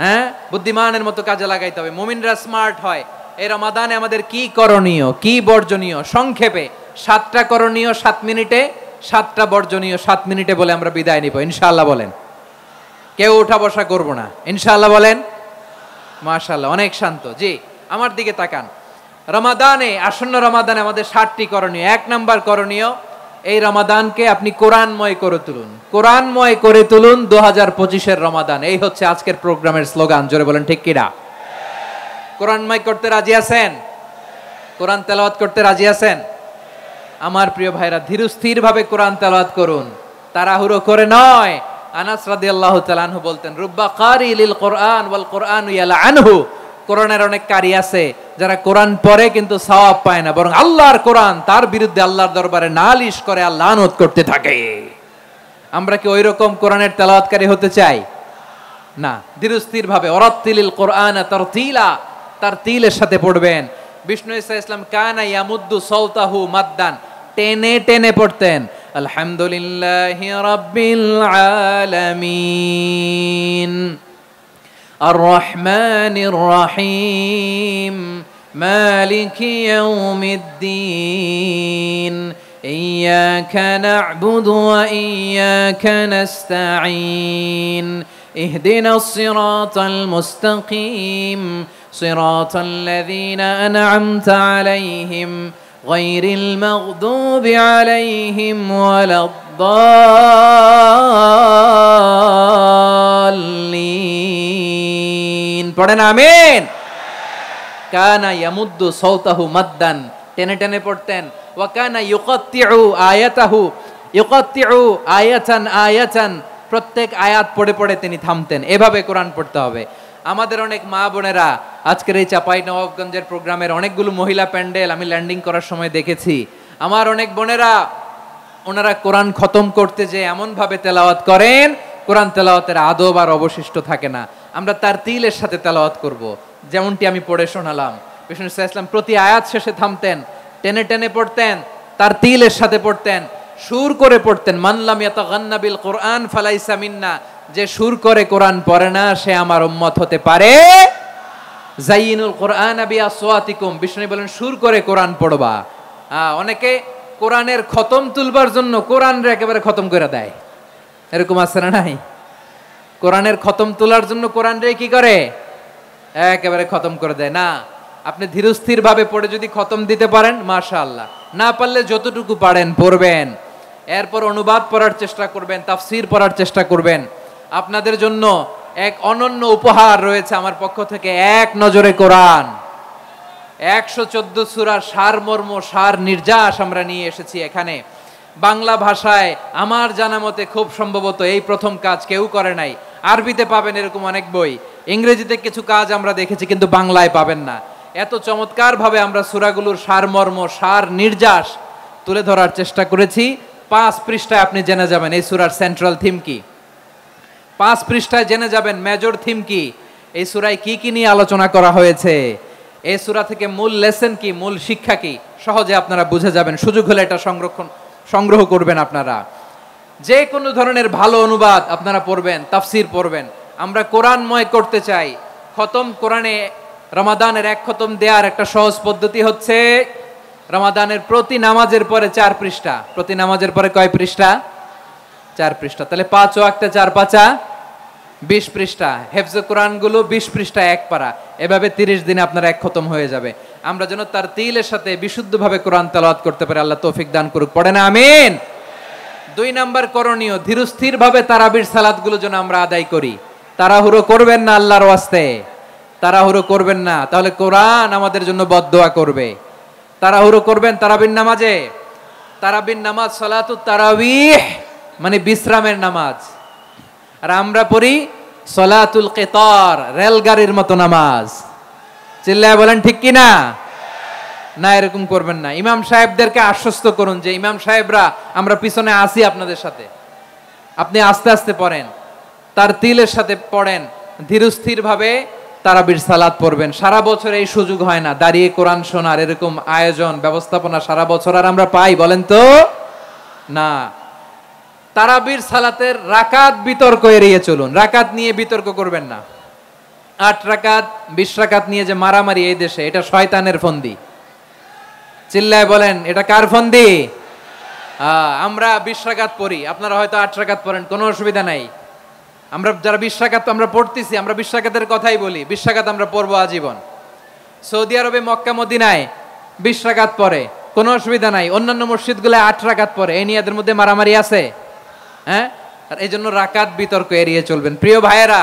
হ্যাঁ, বুদ্ধিমানের মতো কাজে লাগাইতে হবে। মুমিনরা স্মার্ট হয়। এই রমাদানে আমাদের কি করণীয়, কি বর্জনীয়? সংক্ষেপে 7টা করণীয় 7 মিনিটে, 7টা বর্জনীয় 7 মিনিটে বলে আমরা বিদায় নিব ইনশাআল্লাহ। বলেন, কেউ উঠা বসা করব না ইনশাআল্লাহ। বলেন মাশাআল্লাহ, অনেক শান্ত। জি, আমার দিকে তাকান। রমাদানে, আসন্ন রমাদানে আমাদের 7টি করণীয়। 1 নাম্বার করণীয়, এই রমাদানকে আপনি কোরআনময় করে তুলুন। কোরআনময় করে তুলুন 2025-এর রমাদান। এই হচ্ছে আজকের প্রোগ্রামের স্লোগান। জোরে বলেন ঠিক কিনা? কোরআনময় করতে রাজি আছেন? কোরআন তেলাওয়াত করতে রাজি আছেন? আমার প্রিয় ভাইরা, ধীরস্থির ভাবে কোরআন তেলাওয়াত করুন, তাড়াহুড়ো করে নয়। আনাস রাদিয়াল্লাহু তাআলা আনহু বলতেন, রুব্বা কারি লিল কোরআন ওয়াল কোরআনু ইয়ালআনহু, কোরআনের অনেক কারি আছে যারা কোরআন পড়ে কিন্তু সওয়াব পায় না, বরং আল্লাহর কোরআন তার বিরুদ্ধে আল্লাহর দরবারে নালিশ করে আর লানত করতে থাকে। আমরা কি ওইরকম কোরআনের তেলাওয়াতকারী হতে চাই? না। ধীরস্থির ভাবে, ওয়ারাত্তিলিল কোরআনা তারতিলা, তারতিলের সাথে পড়বেন। বিষ্ণু ঈসা ইসলাম কানা ইয়ামুদ্দু সাওতাহু মাদ্দান, টেনে টেনে পড়তেন। আলহামদুলিল্লাহি রাব্বিল আলামিন আর রহমানির রহিম মালিকি ইয়াউমিদ্দিন ইয়্যাকা না'বুদু ওয়া ইয়্যাকা নাস্তাঈন ইহদিনাস সিরাতাল মুস্তাকিম সিরাতাল লাযীনা আন'আমতা আলাইহিম গায়রিল মাগদুবি আলাইহিম ওয়ালাদ-দাল্লিন। পড়েন আমিন। কানা ইয়ামুদ্দু সাওতাহু মাদ্দান, টেনে টেনে পড়তেন। ওয়া কানা ইউকাত্তিউ আয়াতাহু, ইউকাত্তিউ আয়াতান আয়াতান, প্রত্যেক আয়াত পড়ে পড়ে তিনি থামতেন। এভাবে কোরআন পড়তে হবে। আমাদের অনেক মা বোনেরা, আজকের এই চাপাই নবাবগঞ্জের প্রোগ্রামের অনেকগুলো মহিলা প্যান্ডেল আমি ল্যান্ডিং করার সময় দেখেছি। আমার অনেক বোনেরা, ওনারা কোরআন খতম করতে যে এমন ভাবে তেলাওয়াত করেন, কোরআন তেলাওয়াতের আদব আর অবশিষ্ট থাকে না। আমরা তারতিলের সাথে তেলাওয়াত করব, যেমনটি আমি পড়ে শোনালাম। বিষ্ণু ইসলাম প্রতি আয়াত শেষে থামতেন, টেনে টেনে পড়তেন, তার তিলের সাথে পড়তেন, সুর করে পড়তেন। মানলাম ইয়াতাগান্না বিল কোরআন ফালাইসা মিন্না, যে সুর করে কোরআন পড়ে না সে আমার উম্মত হতে পারে। জাইনুল কোরআন বিআসওয়াতিকুম, বিষ্ণু বলেন সুর করে কোরআন পড়বা। অনেকে কোরআনের খতম তুলবার জন্য কোরআনরে একেবারে খতম করে দেয়, এরকম আছে না নাই? কোরআনের খতম তোলার জন্য কোরআনরে কি করে, একেবারে খতম করে দেয়। না, আপনি ধীরস্থির ভাবে পড়ে যদি খতম দিতে পারেন মাশাআল্লাহ, না পারলে যতটুকু পারেন পড়বেন, এরপর অনুবাদ পড়ার চেষ্টা করবেন, তাফসীর পড়ার চেষ্টা করবেন। আপনাদের জন্য এক অনন্য উপহার রয়েছে আমার পক্ষ থেকে, এক নজরে কোরআন 114 সূরার সারমর্ম, সার নির্যাস আমরা নিয়ে এসেছি এখানে। বাংলা ভাষায় আমার জানা মতে খুব সম্ভবত এই প্রথম কাজ কেউ করে নাই। আরবিতে পাবেন এরকম অনেক বই, ইংরেজিতে কিছু কাজ আমরা দেখেছি, কিন্তু বাংলায় পাবেন না। এত চমৎকার ভাবে আমরা সূরাগুলোর সারমর্ম, সার নির্যাস তুলে ধরার চেষ্টা করেছি। 5 পৃষ্ঠায় আপনি জেনে যাবেন এই সূরার সেন্ট্রাল থিম কি, 5 পৃষ্ঠায় জেনে যাবেন মেজর থিম কি, এই সূরায় কি কি নিয়ে আলোচনা করা হয়েছে, এই সূরা থেকে মূল লেসন কি, মূল শিক্ষা কি, সহজে আপনারা বুঝে যাবেন। সুযোগ হলে এটা সংগ্রহ করবেন আপনারা। যে কোনো ধরনের ভালো অনুবাদ আপনারা পড়বেন, তাফসীর পড়বেন। আমরা কোরআনময় করতে চাই। খতম কোরআনে রমাদানের 1 খতম দেওয়ার একটা সহজ পদ্ধতি হচ্ছে রমাদানের প্রতি নামাজের পরে 4 পৃষ্ঠা, প্রতি নামাজের পরে কয় পৃষ্ঠা? 4 পৃষ্ঠা। তাহলে 5 ওয়াক্তে 4 পাঁচা 20 পৃষ্ঠা। হেফজ কোরআন গুলো 20 পৃষ্ঠা এক পারা, এভাবে 30 দিনে আপনার 1 খতম হয়ে যাবে। আমরা যেন তার তিলের সাথে বিশুদ্ধভাবে কোরআন তেলাওয়াত করতে পারি, আল্লাহ তৌফিক দান করুক। পড়ে না আমিন। 2 নাম্বার করণীয়, ধীরস্থির ভাবে তারাবির সালাত গুলো যেন আমরা আদায় করি। তাড়াহুড়ো করবেন না, আল্লাহর ওয়াস্তে তাড়াহুড়ো করবেন না, তাহলে কোরআন আমাদের জন্য বদদোয়া করবে। তাড়াহুড়ো করবেন তারাবির নামাজে। তারাবির নামাজ সালাতুত তারাবিহ মানে বিশ্রামের নামাজ, আর আমরা পড়ি সালাতুল কিতার, রেলগাড়ির মতো নামাজ। চিল্লায় বলেন ঠিক কি না? না, এরকম করবেন না। ইমাম সাহেবদেরকে আশ্বস্ত করুন যে ইমাম সাহেবরা আমরা পিছনে আসি আপনাদের সাথে, আপনি আস্তে আস্তে পড়েন, তার তিলের সাথে পড়েন, ধীরস্থির ভাবে তারাবির সালাত পড়বেন। সারা বছর এই সুযোগ হয় না দাঁড়িয়ে কোরআন শোনার, এরকম আয়োজন ব্যবস্থাপনা সারা বছর আর আমরা পাই বলেন তো না। তারাবির সালাতের রাকাত বিতর্ক এড়িয়ে চলুন, রাকাত নিয়ে বিতর্ক করবেন না। 8 রাকাত 20 রাকাত নিয়ে যে মারামারি এই দেশে, এটা শয়তানের ফন্দি। চিল্লায় বলেন এটা কার ফন্দি? আমরা 20 রাকাত পড়ি, আপনারা হয়তো 8 রাকাত পড়েন, কোনো অসুবিধা নাই। আমরা যারা 20 রাকাত আমরা পড়তেছি, আমরা 20 রাকাতের কথাই বলি, 20 রাকাত আমরা পড়বো আজীবন। সৌদি আরবে মক্কা মদিনায় 20 রাকাত পড়ে, কোনো অসুবিধা নাই। অন্যান্য মসজিদগুলো 8 রাকাত পড়ে, এই নিয়ে এদের মধ্যে মারামারি আছে? হ্যাঁ, আর এই জন্য রাকাত বিতর্ক এড়িয়ে চলবেন। প্রিয় ভাইয়েরা,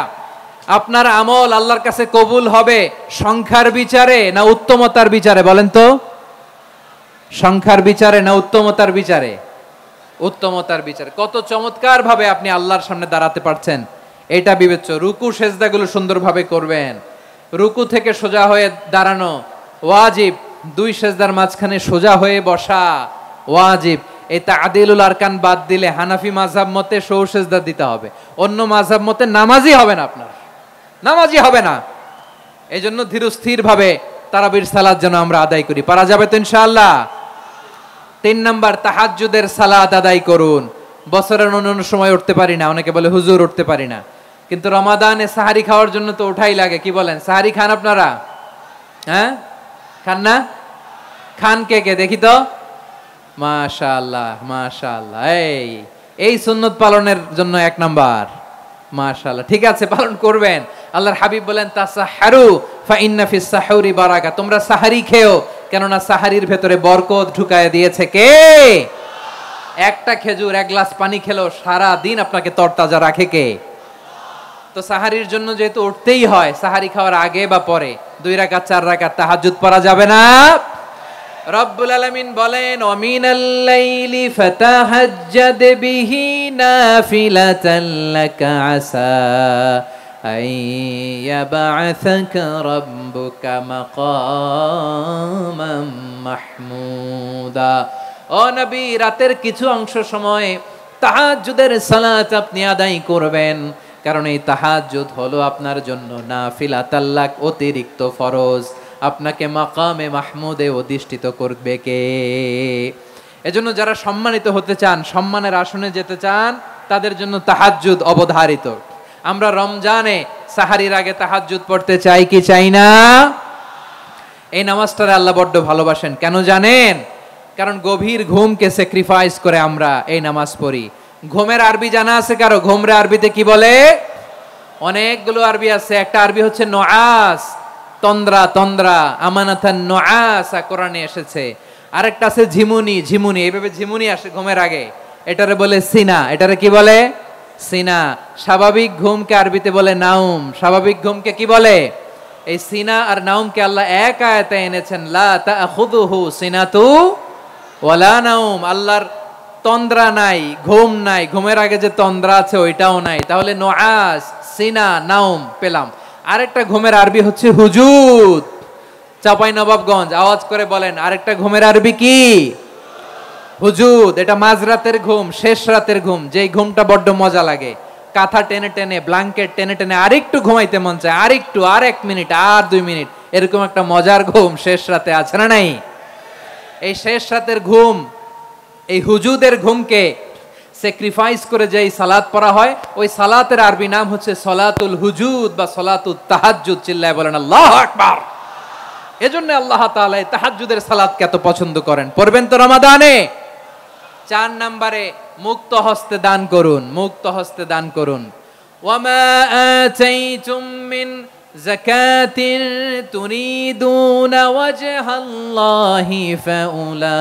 আপনার আমল আল্লাহর কাছে কবুল হবে সংখ্যার বিচারে না উত্তমতার বিচারে? বলেন তো, সংখ্যার বিচারে না উত্তমতার বিচারে? উত্তমতার বিচারে। কত চমৎকার ভাবে আপনি আল্লাহর সামনে দাঁড়াতে পারছেন এটা বিবেচ্য। রুকু সেজদাগুলো সুন্দরভাবে করবেন, রুকু থেকে সোজা হয়ে দাঁড়ানো ওয়াজিব, 2 সেজদার মাঝখানে সোজা হয়ে বসা ওয়াজিব। এই তাদিলুল আরকান বাদ দিলে হানাফি মাযহাব মতে সৌ সেজদা দিতে হবে, অন্য মাযহাব মতে নামাজই হবে না, আপনার নামাজই হবে না। এই জন্য ধীরস্থির ভাবে তারাবির সালাত যেন আমরা আদায় করি। পারা যাবে তো ইনশাআল্লাহ? 3 নাম্বার, তাহাজ্জুদের সালাত আদায় করুন। বছরের অন্যান্য সময় উঠতে পারি না, অনেকে বলে হুজুর উঠতে পারি না, কিন্তু রমাদানে সাহারি খাওয়ার জন্য তো ওঠাই লাগে। কি বলেন, সাহারি খান আপনারা? হ্যাঁ, খান না? খান কে কে দেখি তো? মাশাআল্লাহ মাশাআল্লাহ। এই সুন্নত পালনের জন্য 1 নাম্বার। মাশাআল্লাহ, ঠিক আছে, পালন করবেন। আল্লাহর হাবিব বলেন তাসাহহারু ফা ইন্না ফিস সাহুরি বারাকা, তোমরা সাহারি খেও, কেননা সাহারির ভেতরে বরকত ঢুকায় দিয়েছে কে? একটা খেজুর 1 গ্লাস পানি খেলেও সারা দিন আপনাকে তরতাজা রাখে কে? তো সাহারির জন্য যেহেতু উঠতেই হয়, সাহারি খাওয়ার আগে বা পরে 2 রাকাত 4 রাকাত তাহাজ্জুদ পড়া যাবে না? রব্বুল আলামিন বলেন ওয়ামিনাল লাইলি ফাতাহাজ্জাদ বিহি নাফিলাতান লাকা আসা আইয়াবআসাকা রাব্বুকা মাকামাম মাহমুদা। ও নবী, রাতের কিছু অংশ সময় তাহাজ্জুদের সালাত আপনি আদায় করবেন, কারণ এই তাহাজ্জুদ হলো আপনার জন্য নাফিলাতাল লাক, অতিরিক্ত ফরজ। আপনাকে মাকামে মাহমুদে অধিষ্ঠিত করবে কে? এজন্য যারা সম্মানিত হতে চান, সম্মানের আসনে যেতে চান, তাদের জন্য তাহাজ্জুদ অবধারিত। আমরা রমজানে সাহারির আগে তাহাজ্জুদ পড়তে চাই কি চাই না? এই নামাজটারে আল্লাহ বড্ড ভালোবাসেন। কেন জানেন? কারণ গভীর ঘুমকে স্যাক্রিফাইস করে আমরা এই নামাজ পড়ি। ঘুমের আরবি জানা আছে কারো? ঘুমরে আরবিতে কি বলে? অনেকগুলো আরবি আছে। একটা আরবি হচ্ছে নুআস, তন্দ্রা, তন্দ্রা, আমানাতান নুআসা কোরআনে এসেছে। আরেকটা আছে ঝিমুনি, ঝিমুনি, এইভাবে ঝিমুনি আসে ঘুমের আগে, এটারে বলে সিনা। এটারে কি বলে? সিনা। স্বাভাবিক ঘুমকে আরবিতে বলে নাউম। স্বাভাবিক ঘুমকে কি বলে? এই সিনা আর নাউমকে আল্লাহ এক আয়াতে এনেছেন, লা তাখুযুহু সিনাতু ওয়ালা নাউম। আল্লাহর তন্দ্রা নাই, ঘুম নাই, ঘুমের আগে যে তন্দ্রা আছে ওইটাও নাই। তাহলে নুআস, সিনা, নাউম পেলাম। আরেকটা ঘুমের আরবি হচ্ছে হুজুদ। চাঁপাইনবাবগঞ্জ আওয়াজ করে বলেন, আরেকটা ঘুমের আরবি কি? হুজুদ। এটা মাঝরাতের ঘুম, শেষ রাতের ঘুম, যেই ঘুমটা বড্ড মজা লাগে। কাঁথা টেনে টেনে, ব্ল্যাঙ্কেট টেনে টেনে আরেকটু ঘুমাইতে মন চায়, আরেকটু, আর 1 মিনিট, আর 2 মিনিট, এরকম একটা মজার ঘুম শেষ রাতে আছে না নাই? এই শেষ রাতের ঘুম, এই হুজুদের ঘুমকে স্যাক্রিফাইস করে যেই সালাত পড়া হয়, ওই সালাতের আরবি নাম হচ্ছে সলাতুল হুজুদ বা সলাতুত তাহাজ্জুদ। চিল্লায় বলেন আল্লাহু আকবার। এজন্য আল্লাহ তাআলা এই তাহাজ্জুদের সালাতকে এত পছন্দ করেন। পড়বেন তো রমাদানে। 4 নম্বরে মুক্ত হস্তে দান করুন, মুক্ত হস্তে দান করুন। ওয়ামা আতাইতুম মিন যাকাতিন তুরিদুনা ওয়াজহাল্লাহি ফাউলাইকা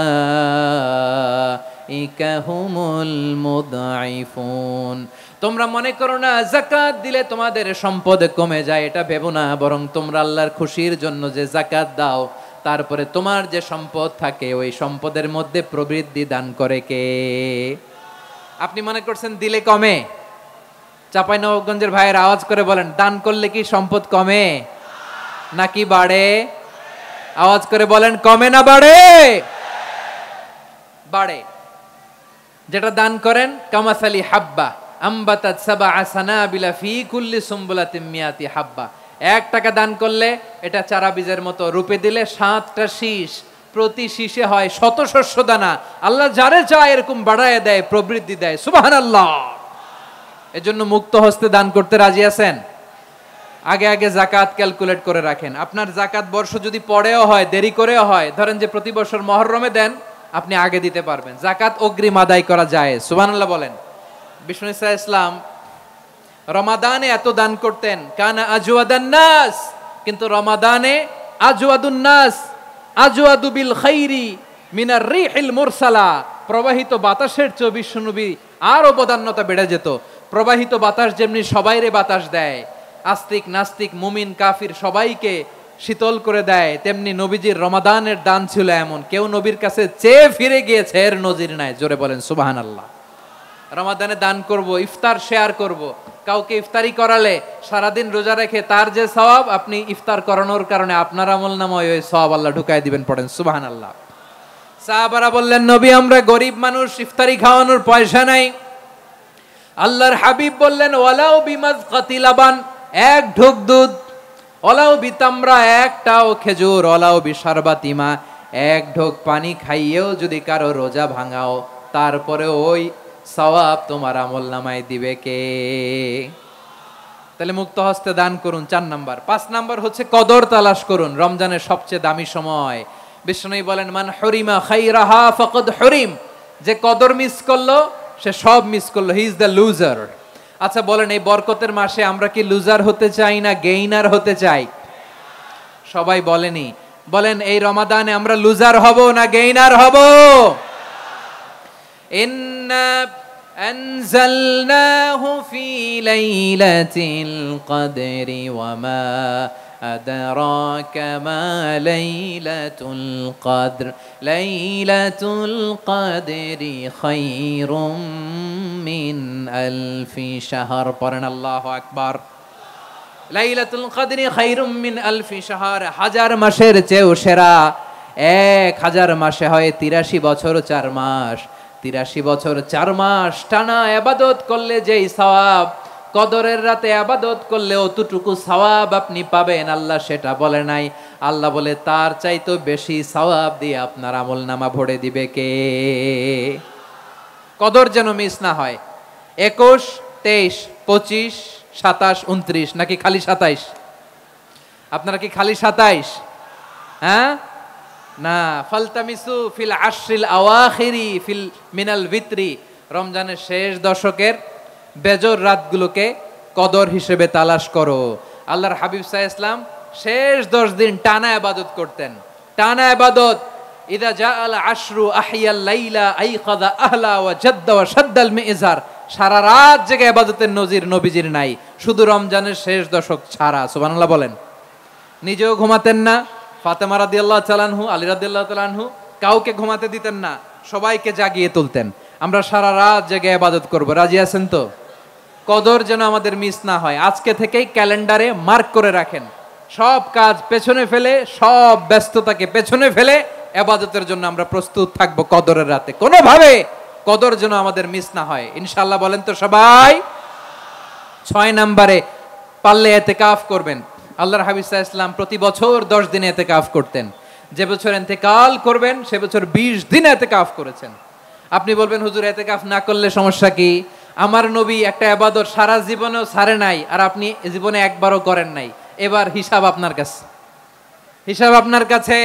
হুমুল মুদঈফুন। তোমরা মনে করো না যাকাত দিলে তোমাদের সম্পদ কমে যায়, এটা ভেবো না। বরং তোমরা আল্লাহর খুশির জন্য যে যাকাত দাও, তারপরে তোমার যে সম্পদ থাকে ওই সম্পদের মধ্যে প্রবৃদ্ধি দান করে কে? আপনি মনে করছেন দিলে কমে? চাঁপাইনবাবগঞ্জের ভাইয়ের আওয়াজ করে বলেন, দান করলে কি সম্পদ কমে নাকি বাড়ে? আওয়াজ করে বলেন, কমে না বাড়ে? বাড়ে। যেটা দান করেন, কামাসালি হাব্বা আম্বাতাত সাবআ সানাবিলা ফি কুল্লি সুমবুলাতিন মিয়াতি হাব্বা। 1 টাকা দান করলে এটা চারা বীজের মতো, রূপে দিলে 7টা শীষ, প্রতি শীষে হয় 100 শস্য দানা। আল্লাহ যারে চায় এরকম বাড়ায় দেয়, প্রবৃদ্ধি দেয়। সুবহানাল্লাহ। এজন্য মুক্ত হস্তে দান করতে রাজি আছেন? আগে আগে যাকাত ক্যালকুলেট করে রাখেন। আপনার যাকাত বর্ষ যদি পরেও হয়, দেরি করেও হয়, ধরেন যে প্রতি বছর মুহররমে দেন, আপনি আগে দিতে পারবেন। যাকাত অগ্রিম আদায় করা যায়। সুবহানাল্লাহ বলেন। বিষ্ণু ইসা ইসলাম রমাদানে এত দান করতেন, কানা আজওয়াদান নাস, কিন্তু রমাদানে আজওয়াদুন নাস আজওয়াদু বিল খাইরি মিনার রিহিল মুরসালা। প্রবাহিত বাতাসের চেয়ে বিশ্বনবী আর অবদান্যতা বেড়ে যেত। প্রবাহিত বাতাস যেমনি সবাইরে বাতাস দেয়, আস্তিক নাস্তিক মুমিন কাফির সবাইকে শীতল করে দেয়, তেমনি নবীজির রমাদানের দান ছিল এমন, কেউ নবীর কাছে চেয়ে ফিরে গিয়েছে এর নজির নাই। জোরে বলেন সুবহানাল্লাহ। রমাদানে দান করব, ইফতার শেয়ার করব। কাউকে ইফতারি করালে সারাদিন রোজা রেখে তার যে সওয়াব, আপনি ইফতার করানোর কারণে আপনার আমলনামায় ওই সওয়াব আল্লাহ ঢুকায় দিবেন। পড়েন সুবহানাল্লাহ। সাহাবারা বললেন, নবী আমরা গরিব মানুষ, ইফতারি খাওয়ানোর পয়সা নাই। আল্লাহর হাবিব বললেন, ওয়ালাউ বিমাজকাতি লাবান, 1 ঢোক দুধ, ওয়ালাউ বিতামরা, 1টাও খেজুর, ওয়ালাউ বিশারবাতিমা, 1 ঢোক পানি খাইয়েও যদি কারো রোজা ভাঙাও, তারপরে ওই সওয়াব তোমার আমলনামায় দিবে কে? তাহলে মুক্ত হস্তে দান করুন 4 নাম্বার। 5 নাম্বার হচ্ছে কদর তালাশ করুন। রমজানের সবচেয়ে দামি সময়। বিষ্ণু বলেন, মান হুরিমা খাইরাহা ফাকাদ হুরিম। যে কদর মিস করলো সে সব মিস করলো, হি ইজ দ্য লুজার। আচ্ছা বলেন, এই বরকতের মাসে আমরা কি লুজার হতে চাই না গেইনার হতে চাই? সবাই বলেনি। বলেন, এই রমাদানে আমরা লুজার হব না গেইনার হব? ইন্না আনজালনাহু ফি লাইলাতিল কদরি ওয়া মা আদরাকা মা লাইলাতুল কদর লাইলাতুল কদরি খায়রুম মিন আলফি শাহর। পড়েন আল্লাহু আকবার। লাইলাতুল কদরি খায়রুম মিন আলফি শাহর, 1000 মাসের চেয়েও সেরা। 1000 মাসে হয় 83 বছর 4 মাস। 83 বছর 4 মাস টানা ইবাদত করলে যেই সওয়াব, কদরের রাতে ইবাদত করলে অতটুকু সওয়াব আপনি পাবেন, আল্লাহ সেটা বলে নাই। আল্লাহ বলে তার চাইতে বেশি সওয়াব দিয়ে আপনার আমলনামা ভরে দিবে কে? কদর যেন মিস না হয়। 21, 23, 25, 27, 29 নাকি খালি 27? আপনারা কি খালি 27? হ্যাঁ না, ফালতামিসু ফিল আশরিল আওয়াখিরি ফিল মিনাল ভিতরি, রমজানের শেষ দশকের বেজর রাতগুলোকে কদর হিসেবে তালাশ করো। আল্লাহর হাবিব সাল্লাল্লাহু আলাইহি ওয়াসাল্লাম শেষ 10 দিন টানা ইবাদত করতেন, টানা ইবাদত। ইদা জাআল আশরু আহিয়াল লাইলা আইকাযা আহলা ওয়া জাদ্দা ওয়া শাদ্দাল মিজার, সারা রাত জেগে ইবাদতের নজির নবীজির নাই, শুধু রমজানের শেষ দশক ছাড়া। সুবহানাল্লাহ বলেন। নিজেও ঘুমাতেন না, ফাতেমা রাদিয়াল্লাহু তাআলা আনহু, আলী রাদিয়াল্লাহু তাআলা আনহু কাউকে ঘুমাতে দিতেন না, সবাইকে জাগিয়ে তুলতেন। আমরা সারা রাত জেগে ইবাদত করব, রাজি আছেন তো? কদর যেন আমাদের মিস না হয়। আজকে থেকেই ক্যালেন্ডারে মার্ক করে রাখেন, সব কাজ পেছনে ফেলে, সব ব্যস্ততাকে পেছনে ফেলে ইবাদতের জন্য আমরা প্রস্তুত থাকব কদরের রাতে। কোনোভাবে কদর যেন আমাদের মিস না হয়, ইনশাআল্লাহ। বলেন তো সবাই। 6 নম্বরে পারলে ইতিকাফ করবেন। আল্লাহর হাবিব সাল্লাল্লাহু আলাইহি ওয়াসাল্লাম প্রতি বছর 10 দিন ইতিকাফ করতেন। যে বছর ইন্তেকাল করবেন সে বছর 20 দিন ইতিকাফ করেছেন। আপনি বলবেন হুজুর ইতিকাফ না করলে সমস্যা কি? আমার নবী একটা ইবাদত সারা জীবনেও ছাড়ে নাই, আর আপনি জীবনে একবারও করেন নাই। এবার হিসাব আপনার কাছে, হিসাব আপনার কাছে।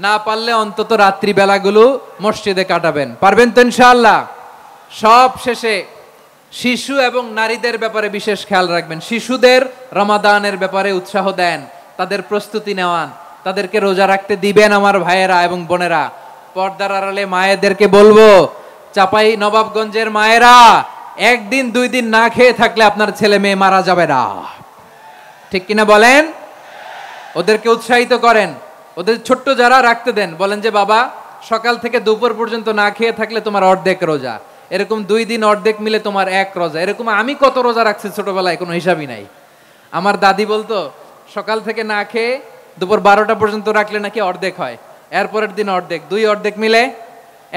না পারলে অন্তত রাত্রি বেলাগুলো মসজিদে কাটাবেন, পারবেন তো ইনশাআল্লাহ? সব শেষে শিশু এবং নারীদের ব্যাপারে বিশেষ খেয়াল রাখবেন। শিশুদের রমাদানের ব্যাপারে উৎসাহ দেন, তাদের প্রস্তুতি নেওয়ান, তাদেরকে রোজা রাখতে দিবেন। আমার ভাইয়েরা এবং বোনেরা, পর্দার আড়ালে মায়েদেরকে বলবো, চাপাই নবাবগঞ্জের মায়েরা, 1 দিন 2 দিন না খেয়ে থাকলে আপনার ছেলে মেয়ে মারা যাবে না, ঠিক কিনা বলেন? ওদেরকে উৎসাহিত করেন, ওদের ছোট্ট যারা রাখতে দেন, বলেন যে বাবা সকাল থেকে দুপুর পর্যন্ত না খেয়ে থাকলে তোমার অর্ধেক রোজা, এরকম 2 দিন অর্ধেক মিলে তোমার 1 রোজা। এরকম আমি কত রোজা রাখছি ছোটবেলায়, কোনো হিসাবই নাই। আমার দাদি বলতো সকাল থেকে না খেয়ে দুপুর 12টা পর্যন্ত রাখলে নাকি অর্ধেক হয়, এরপরের দিন অর্ধেক, 2 অর্ধেক মিলে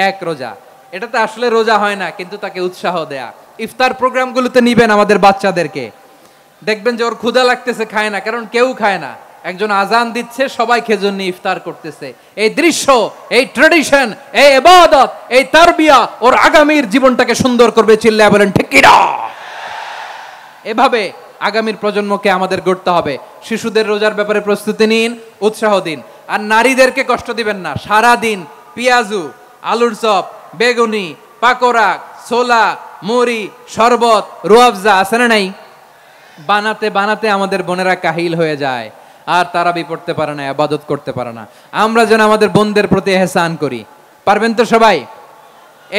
1 রোজা। এটা তো আসলে রোজা হয় না, কিন্তু তাকে উৎসাহ দেয়া। ইফতার প্রোগ্রামগুলোতে নিবেন আমাদের বাচ্চাদেরকে, দেখবেন যে ওর ক্ষুধা লাগতেছে, খায় না, কারণ কেউ খায় না। একজন আজান দিচ্ছে, সবাই খেজুর নিয়ে ইফতার করতেছে। এই দৃশ্য, এই ট্র্যাডিশন, এই ইবাদত, এই তারবিয়া ওর আগামীর জীবনটাকে সুন্দর করবে। চিল্লায়া বলেন ঠিক কি না? এভাবে আগামীর প্রজন্মকে আমাদের গড়তে হবে। শিশুদের রোজার ব্যাপারে প্রস্তুতি নিন, উৎসাহ দিন। আর নারীদেরকে কষ্ট দিবেন না। সারা দিন পেঁয়াজু, আলুর চপ, বেগুনি, পাকোড়া, ছোলা, মুড়ি, শরবত, রুয়াবজা আছে না নাই, বানাতে বানাতে আমাদের বোনেরা কাহিল হয়ে যায়, আর তারাবি পড়তে পারে না, ইবাদত করতে পারে না। আমরা যেন আমাদের বোনদের প্রতি ইহসান করি, পারবেন তো সবাই?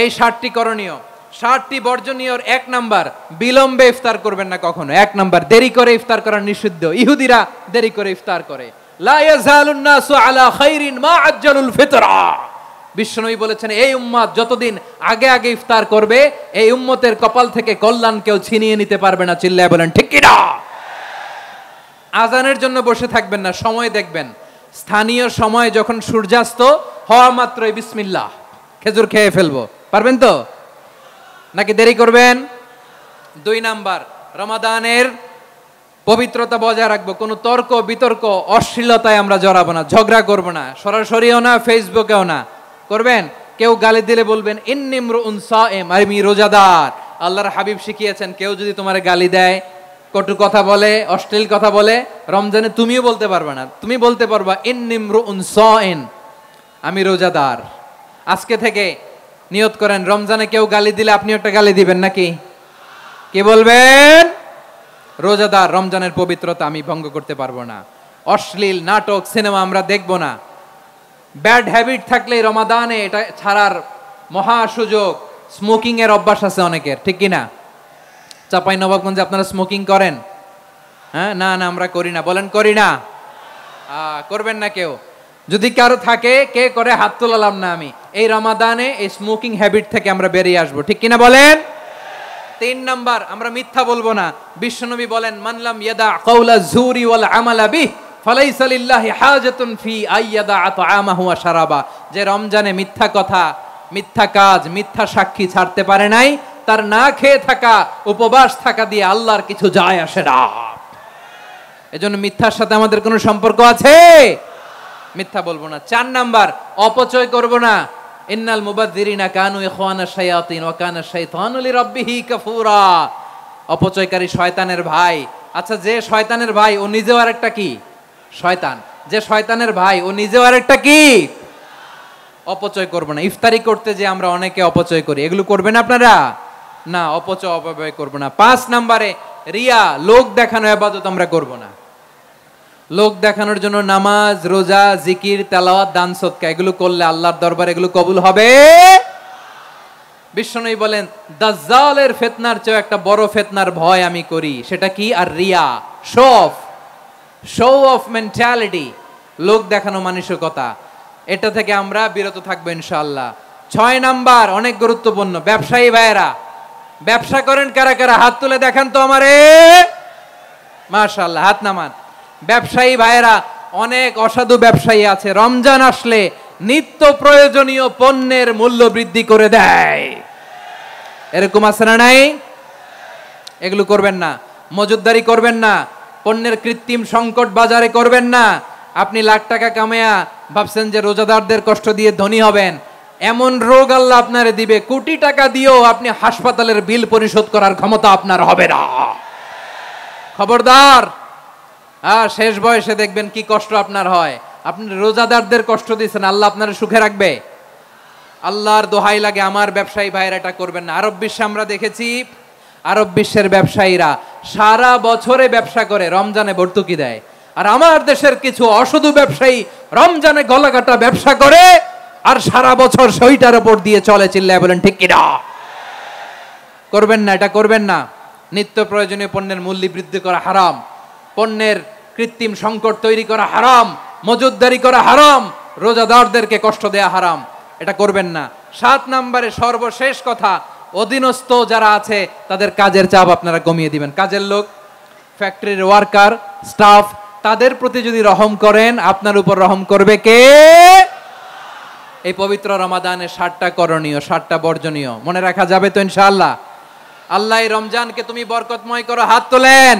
এই 7টি করণীয়, 7টি বর্জনীয়র 1 নাম্বার, বিলম্বে ইফতার করবেন না কখনো। 1 নাম্বার, দেরি করে ইফতার করা নিষিদ্ধ। ইহুদিরা দেরি করে ইফতার করে। লা ইয়াজালুন নাসু আলা খাইরিন মা আজ্জালুল ফিতরা। বিশ্বনবী বলেছেন, এই উম্মত যতদিন আগে আগে ইফতার করবে, এই উম্মতের কপাল থেকে কল্যাণ কেউ ছিনিয়ে নিতে পারবে না। চিল্লায় বলেন ঠিক কি না? আজানের জন্য বসে থাকবেন না, সময় দেখবেন। স্থানীয় সময় যখন সূর্যাস্ত হওয়া মাত্রই বিসমিল্লাহ, খেজুর খেয়ে ফেলবো, পারবেন তো? নাকি দেরি করবেন? 2 নাম্বার, রমাদানের পবিত্রতা বজায় রাখবো। কোনো তর্ক বিতর্ক অশ্লীলতায় আমরা জড়াবো না, ঝগড়া করবো না, সরাসরিও না, ফেসবুকেও না। করবেন কেউ গালি দিলে বলবেন ইন্নিমরুউন সায়েম, আমি রোজাদার। আল্লাহর হাবিব শিখিয়েছেন, কেউ যদি তোমার গালি দেয়, কটু কথা বলে, অশ্লীল কথা বলে, রমজানে তুমিও বলতে পারবে না। তুমি বলতে পারবা ইন্নিমরুউন সায়েম, আমি রোজাদার। আজকে থেকে নিয়ত করেন, রমজানে কেউ গালি দিলে আপনি একটা গালি দিবেন নাকি? কি বলবেন? রোজাদার, রমজানের পবিত্রতা আমি ভঙ্গ করতে পারবো না। অশ্লীল নাটক, সিনেমা আমরা দেখবো না। ব্যাড হ্যাবিট থাকলে রমাদানে এটা ছাড়ার মহা সুযোগ। স্মোকিং এর অভ্যাস আছে অনেকের, ঠিক কিনা? চাপাই নবাবগঞ্জে আপনারা স্মোকিং করেন? হ্যাঁ, না না আমরা করি না। বলেন করি না? করবেন না কেউ? যদি কারো থাকে, কে করে হাত তোলালাম না আমি। এই রমাদানে এই স্মোকিং হ্যাবিট থেকে আমরা বেরিয়ে আসবো, ঠিক কিনা বলেন? 3 নাম্বার, আমরা মিথ্যা বলবো না। বিশ্বনবী বলেন, মানলাম ইয়াদা কাওলা যুরি ওয়াল আমালা বিহি ফালাইসা লিল্লাহি হাজাতুন ফি আইয়াদা আতআমাহু ওয়া শারাবা। যে রমজানে মিথ্যা কথা, মিথ্যা কাজ, মিথ্যা সাক্ষী ছাড়তে পারে নাই, তার না খেয়ে থাকা উপবাস থাকা দিয়ে আল্লাহর কিছু যায় আসে না। এজন্য মিথ্যার সাথে আমাদের কোনো সম্পর্ক আছে? মিথ্যা বলবো না। 4 নাম্বার, অপচয় করব না। ইন্নাল মুবাযযিরিনা কানু ইখওয়ানাশ শায়াতিন ওয়া কানা শাইতানু লিরাব্বিহি কাফুরা। অপচয়কারী শয়তানের ভাই। আচ্ছা, যে শয়তানের ভাই ও নিজেও আরেকটা কি? শয়তান। যে শয়তানের ভাই ও নিজেও আরেকটা কি? অপচয় করব না। ইফতারি করতে যে আমরা অনেকে অপচয় করি, এগুলো করবেন আপনারা? না, অপব্যয় করব না। 5 নম্বরে রিয়া, লোক দেখানো ইবাদত আমরা করব না। লোক দেখানোর জন্য নামাজ, রোজা, জিকির, তেলাওয়াত, দান সদকা এগুলো করলে আল্লাহর দরবারে এগুলো কবুল হবে। বিশ্বনবী বলেন, দাজ্জালের ফিতনার চেয়ে একটা বড় ফিতনার ভয় আমি করি, সেটা কি? আর রিয়া, শো অফ মেন্টালিটি, লোক দেখানো মানসিকতা। এটা থেকে আমরা বিরত থাকবো ইনশাআল্লাহ। 6 নাম্বার, অনেক গুরুত্বপূর্ণ, ব্যবসায়ী ভাইয়েরা, ব্যবসা করেন কারা কারা? হাত তুলে দেখান তো আমারে। মাশাআল্লাহ, হাত নামান। ব্যবসায়ী ভাইয়েরা, অনেক অসাধু ব্যবসায়ী আছে, রমজান আসলে নিত্য প্রয়োজনীয় পণ্যের মূল্য বৃদ্ধি করে দেয়। এরকম আছে না নাই? এগুলো করবেন না। মজুদদারি করবেন না। পণ্যের কৃত্রিম সংকট বাজারে করবেন না। আপনি লাখ টাকা কামায়া ভাবছেন যে রোজাদারদের কষ্ট দিয়ে ধনী হবেন, এমন রোগ আল্লাহ আপনারে দিবে, কোটি টাকা দিয়েও আপনি হাসপাতালের বিল পরিশোধ করার ক্ষমতা আপনার হবে না। খবরদার। শেষ বয়সে দেখবেন কি কষ্ট আপনার হয়। আপনি রোজাদারদের কষ্ট দিচ্ছেন, আল্লাহ আপনার সুখে রাখবে? আল্লাহর দোহাই লাগে, আমার ব্যবসায়ী ভাইয়েরা এটা করবেন না। আরব বিশ্বে আমরা দেখেছি, আরব বিশ্বের ব্যবসায়ীরা সারা বছরে ব্যবসা করে, রমজানে ভর্তুকি দেয়। আর আমার দেশের কিছু অসাধু ব্যবসায়ী রমজানে গলাকাটা ব্যবসা করে আর সারা বছর সেইটার উপর দিয়ে চলে। চিল্লায় বলেন ঠিক কিনা? করবেন না, এটা করবেন না। নিত্য প্রয়োজনীয় পণ্যের মূল্য বৃদ্ধি করা হারাম, পণ্যের কৃত্রিম সংকট তৈরি করা হারাম, মজুদদারি করা হারাম, রোজাদারদেরকে কষ্ট দেয়া হারাম, এটা করবেন না। 7 নম্বরে সর্বশেষ কথা, অধীনস্থ যারা আছে তাদের কাজের চাপ আপনারা কমিয়ে দিবেন। কাজের লোক, ফ্যাক্টরির ওয়ার্কার, স্টাফ, তাদের প্রতি যদি রহম করেন, আপনার উপর রহম করবে কে? এই পবিত্র রমাদানে 7টা করণীয়, 7টা বর্জনীয় মনে রাখা যাবে তো ইনশাআল্লাহ? আল্লাহ এই রমজানকে তুমি বরকতময় করো। হাত তোলেন।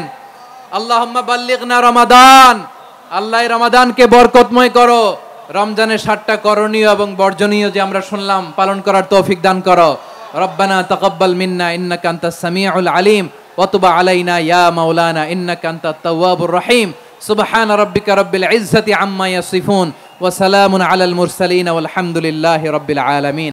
আল্লাহুম্মা বাল্লিগনা রমাদান। আল্লাহ এই রমাদানকে বরকতময় করো। রমজানের 7টা করণীয় এবং বর্জনীয় যে আমরা শুনলাম, পালন করার তৌফিক দান করো। রব্বানা তাকাব্বাল মিন্না ইন্নাকা আনতাস সামিউল আলিম ওয়া তুব আলাইনা ইয়া মাওলানা ইন্নাকা আনতাত তাওয়াবুর রহিম। সুবহান রাব্বিকা রাব্বিল ইজ্জাতি আম্মা ইয়াসিফুন ওয়া সালামুন আলাল মুরসালিন ওয়াল হামদুলিল্লাহি রাব্বিল আলামিন।